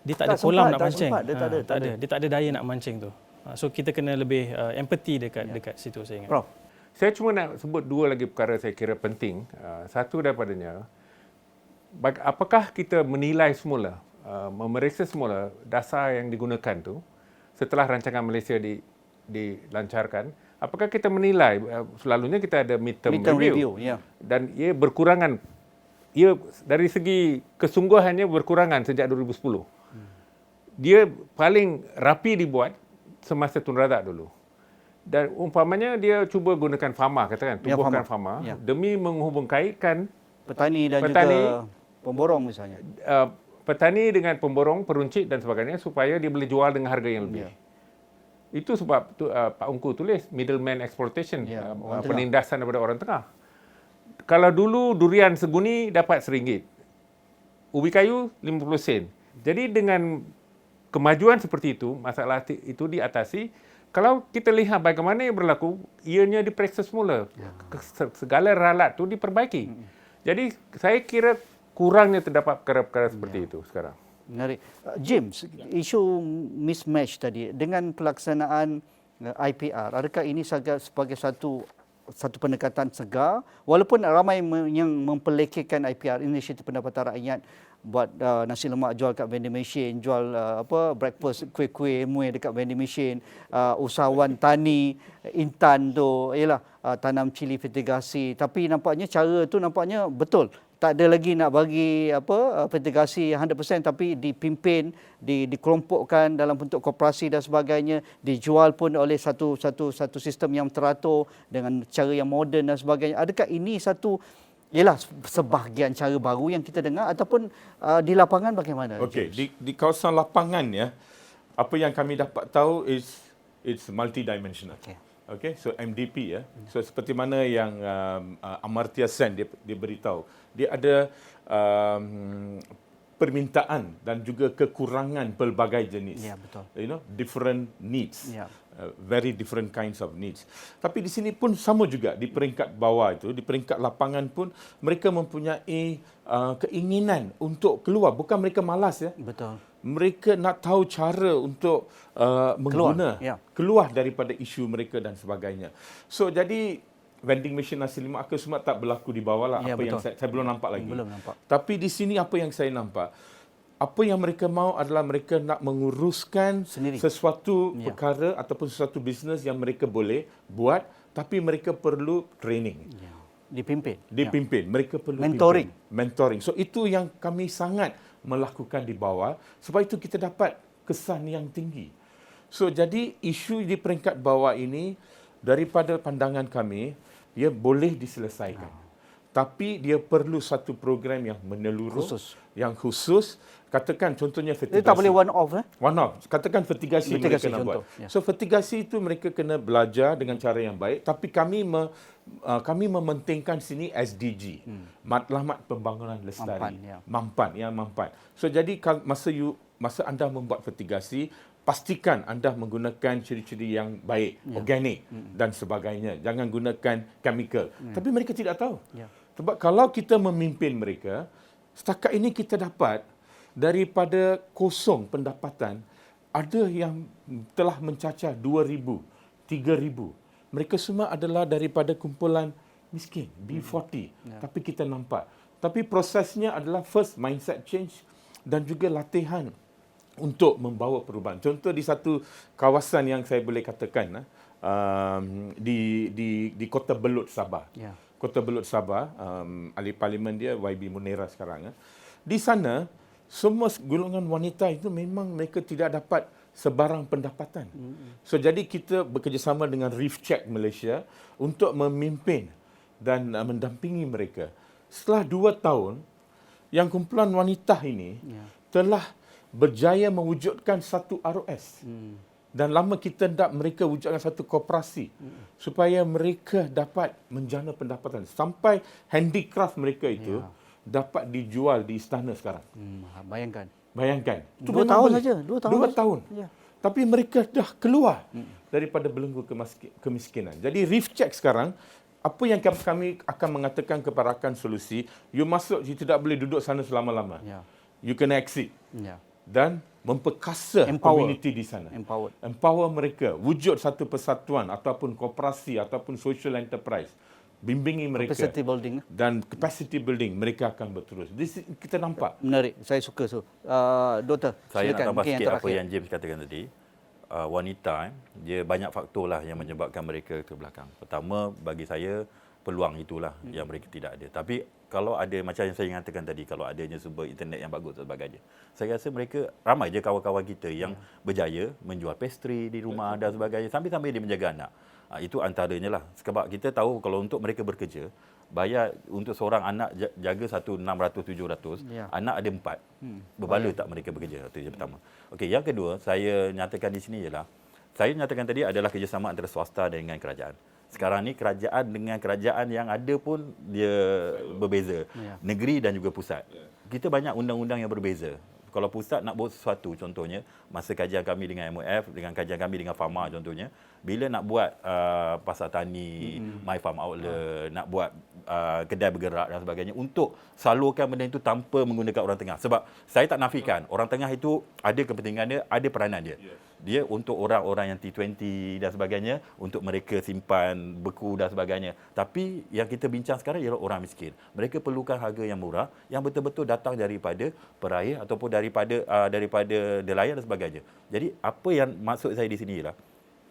dia tak ada kolam nak pancing. Dia tak ada daya nak mancing tu. So kita kena lebih empathy dekat situ, saya ingat. Prof, saya cuma nak sebut dua lagi perkara saya kira penting. Satu daripadanya, apakah kita menilai semula, memeriksa semula dasar yang digunakan tu setelah rancangan Malaysia dilancarkan? Apakah kita menilai, selalunya kita ada midterm review dan ia berkurangan, ia dari segi kesungguhannya berkurangan sejak 2010. Dia paling rapi dibuat semasa Tun Razak dulu. Dan umpamanya dia cuba gunakan fama, katakan tubuhkan fama demi menghubung kaitkan petani dan juga pemborong misalnya. Petani dengan pemborong, peruncit dan sebagainya supaya dia boleh jual dengan harga yang lebih. Itu sebab Pak Ungku tulis middleman exploitation, penindasan daripada orang tengah. Kalau dulu durian seguni dapat RM1, ubi kayu 50 sen. Jadi dengan kemajuan seperti itu, masalah itu diatasi. Kalau kita lihat bagaimana yang berlaku, ianya diperiksa semula. Segala ralat itu diperbaiki. Jadi saya kira kurangnya terdapat perkara-perkara seperti itu sekarang. Menarik. James, isu mismatch tadi dengan pelaksanaan IPR, adakah ini sebagai satu pendekatan segar, walaupun ramai yang mempelekehkan IPR, Inisiatif Pendapatan Rakyat, buat nasi lemak jual kat vending machine, jual breakfast kuih-kuih muih dekat vending machine, usahawan tani Intan tu ialah tanam cili fertigasi, tapi nampaknya cara tu nampaknya betul. Tak ada lagi nak bagi fertigasi 100%, tapi dipimpin, dikelompokkan dalam bentuk koperasi dan sebagainya, dijual pun oleh satu sistem yang teratur dengan cara yang moden dan sebagainya. Adakah ini sebahagian cara baru yang kita dengar, ataupun di lapangan bagaimana? Okey, di kawasan lapangan ya, apa yang kami dapat tahu it's multidimensional. Okay, so MDP ya. So seperti mana yang Amartya Sen dia beritahu, dia ada permintaan dan juga kekurangan pelbagai jenis. Ya, betul. Different needs. Ya. Very different kinds of needs. Tapi di sini pun sama juga, di peringkat bawah itu, di peringkat lapangan pun mereka mempunyai keinginan untuk keluar. Bukan mereka malas ya. Betul. Mereka nak tahu cara untuk keluar daripada isu mereka dan sebagainya. So jadi vending machine nasi lemak ke semua tak berlaku di bawah lah. Apa betul. Yang saya belum nampak lagi. Belum nampak. Tapi di sini apa yang saya nampak, apa yang mereka mahu adalah mereka nak menguruskan sendiri sesuatu perkara ataupun sesuatu bisnes yang mereka boleh buat, tapi mereka perlu training. Dipimpin. Mereka perlu mentoring. So itu yang kami sangat melakukan di bawah, sebab itu kita dapat kesan yang tinggi. So jadi isu di peringkat bawah ini daripada pandangan kami, ia boleh diselesaikan. Tapi dia perlu satu program yang menyeluruh, yang khusus. Katakan contohnya fertigasi. Dia tak boleh one off. One off. Katakan fertigasi mereka kena buat. So fertigasi itu mereka kena belajar dengan cara yang baik. Tapi kami mementingkan sini SDG. Matlamat Pembangunan Lestari. Mampan. So jadi masa anda membuat fertigasi, pastikan anda menggunakan ciri-ciri yang baik, organik dan sebagainya. Jangan gunakan chemical. Tapi mereka tidak tahu. Sebab kalau kita memimpin mereka, setakat ini kita dapat daripada kosong pendapatan, ada yang telah mencacah 2,000, 3,000. Mereka semua adalah daripada kumpulan miskin, B40. Tapi kita nampak. Tapi prosesnya adalah first mindset change dan juga latihan untuk membawa perubahan. Contoh di satu kawasan yang saya boleh katakan, di Kota Belud, Sabah. Kota Belud, Sabah, ahli parlimen dia YB Munira sekarang. Di sana, semua golongan wanita itu memang mereka tidak dapat sebarang pendapatan. So jadi kita bekerjasama dengan Reef Check Malaysia untuk memimpin dan mendampingi mereka. Setelah 2 tahun, yang kumpulan wanita ini telah berjaya mewujudkan satu ROS. Dan lama kita hendak mereka wujudkan satu koperasi supaya mereka dapat menjana pendapatan. Sampai handicraft mereka itu dapat dijual di istana sekarang. Bayangkan. 2 tahun saja. 2 tahun. Tapi mereka dah keluar daripada belenggu kemiskinan. Jadi Reef Check sekarang, apa yang kami akan mengatakan kepada rakan solusi, you masuk, you tidak boleh duduk sana selama-lama. You kena exit. Dan memperkasa komuniti di sana. Empower mereka. Wujud satu persatuan ataupun koperasi ataupun social enterprise. Bimbingi mereka. Capacity building. Dan capacity building mereka akan berterus. Kita nampak. Menarik. Saya suka tu. Doktor, saya silakan. Nak tambah sikit apa yang James katakan tadi. Wanita, dia banyak faktor lah yang menyebabkan mereka ke belakang. Pertama, bagi saya, peluang itulah yang mereka tidak ada. Tapi kalau ada, macam yang saya katakan tadi, kalau adanya sumber internet yang bagus dan sebagainya, saya rasa mereka, ramai je kawan-kawan kita yang berjaya menjual pastry di rumah dan sebagainya, sambil-sambil dia menjaga anak. Itu antaranya lah. Sebab kita tahu kalau untuk mereka bekerja, bayar untuk seorang anak jaga satu 600-700, anak ada 4. Berbala tak mereka bekerja? Itu yang pertama. Okey, yang kedua, saya nyatakan di sini ialah, saya nyatakan tadi adalah kerjasama antara swasta dengan kerajaan. Sekarang ni kerajaan dengan kerajaan yang ada pun dia berbeza. Negeri dan juga pusat. Kita banyak undang-undang yang berbeza. Kalau pusat nak buat sesuatu, contohnya masa kajian kami dengan MOF, dengan kajian kami dengan Pharma contohnya, bila nak buat pasar tani, My Farm Outlet, nak buat kedai bergerak dan sebagainya, untuk salurkan benda itu tanpa menggunakan orang tengah. Sebab saya tak nafikan, orang tengah itu ada kepentingan dia, ada peranan dia. Dia untuk orang-orang yang T20 dan sebagainya, untuk mereka simpan beku dan sebagainya. Tapi yang kita bincang sekarang ialah orang miskin. Mereka perlukan harga yang murah, yang betul-betul datang daripada peraih ataupun daripada nelayan dan sebagainya. Jadi apa yang maksud saya di sini ialah,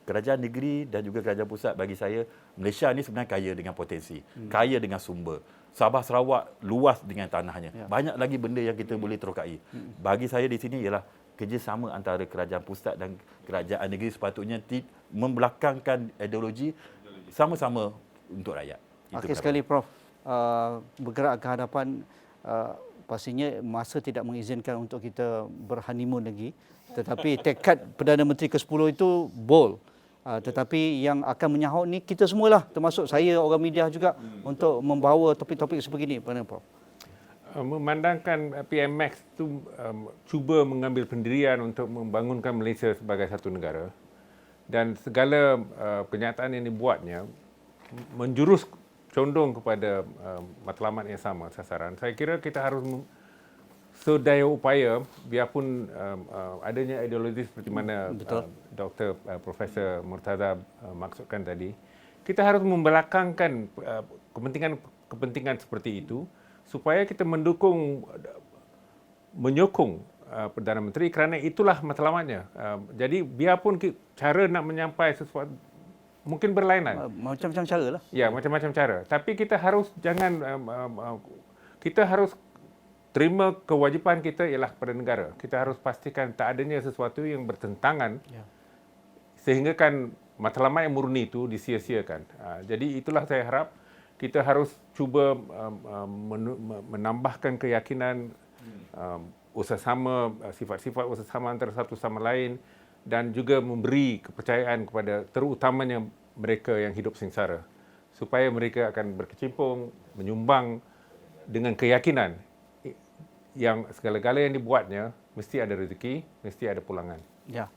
kerajaan negeri dan juga kerajaan pusat, bagi saya, Malaysia ni sebenarnya kaya dengan potensi, kaya dengan sumber. Sabah Sarawak luas dengan tanahnya. Banyak lagi benda yang kita boleh terokai. Bagi saya di sini ialah kerjasama antara kerajaan pusat dan kerajaan negeri sepatutnya membelakangkan ideologi, sama-sama untuk rakyat. Akhir sekali Prof, bergerak ke hadapan, pastinya masa tidak mengizinkan untuk kita berhoneymoon lagi, tetapi tekad Perdana Menteri ke-10 itu bold. Tetapi yang akan menyahut ni kita semualah, termasuk saya, orang media juga, untuk membawa topik-topik sebegini. Bagaimana Prof? Memandangkan PMX itu cuba mengambil pendirian untuk membangunkan Malaysia sebagai satu negara, dan segala kenyataan yang dibuatnya menjurus condong kepada matlamat yang sama, sasaran. Saya kira kita harus sedaya upaya, biarpun adanya ideologi seperti mana Dr. Profesor Murtaza maksudkan tadi, kita harus membelakangkan kepentingan seperti itu, supaya kita menyokong Perdana Menteri, kerana itulah matlamatnya. Jadi biarpun cara nak menyampai sesuatu mungkin berlainan. Macam-macam cara lah. Ya, macam-macam cara. Tapi kita harus kita harus terima kewajipan kita ialah kepada negara. Kita harus pastikan tak adanya sesuatu yang bertentangan, sehingga kan matlamat yang murni itu disia-siakan. Jadi itulah saya harap kita harus cuba menambahkan keyakinan, sifat-sifat usaha sama antara satu sama lain, dan juga memberi kepercayaan kepada terutamanya mereka yang hidup sengsara, supaya mereka akan berkecimpung, menyumbang dengan keyakinan yang segala-gala yang dibuatnya mesti ada rezeki, mesti ada pulangan. Ya.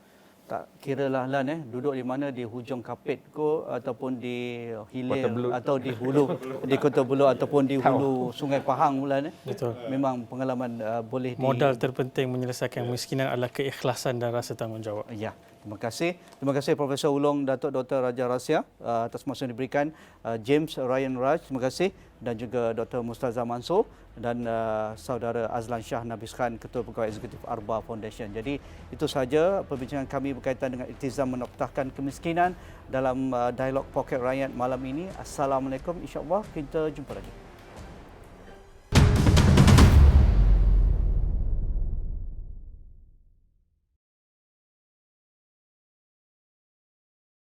Tak kira lah Lan, duduk di mana, di hujung kapit ko, ataupun di hilir, atau di hulu, di Kota Belud, ataupun di hulu Sungai Pahang Lan. Betul. Memang pengalaman boleh modal terpenting menyelesaikan kemiskinan adalah keikhlasan dan rasa tanggungjawab. Ya. Terima kasih. Terima kasih Profesor Ulong Datuk Dr. Raja Rasya atas masa yang diberikan. James Ryan Raj, terima kasih. Dan juga Dr. Mustaza Mansor dan Saudara Azlan Shah Nabis Khan, Ketua Pegawai Eksekutif Arba Foundation. Jadi itu sahaja perbincangan kami berkaitan dengan iltizam menoktahkan kemiskinan dalam dialog Poket Rakyat malam ini. Assalamualaikum. InsyaAllah kita jumpa lagi.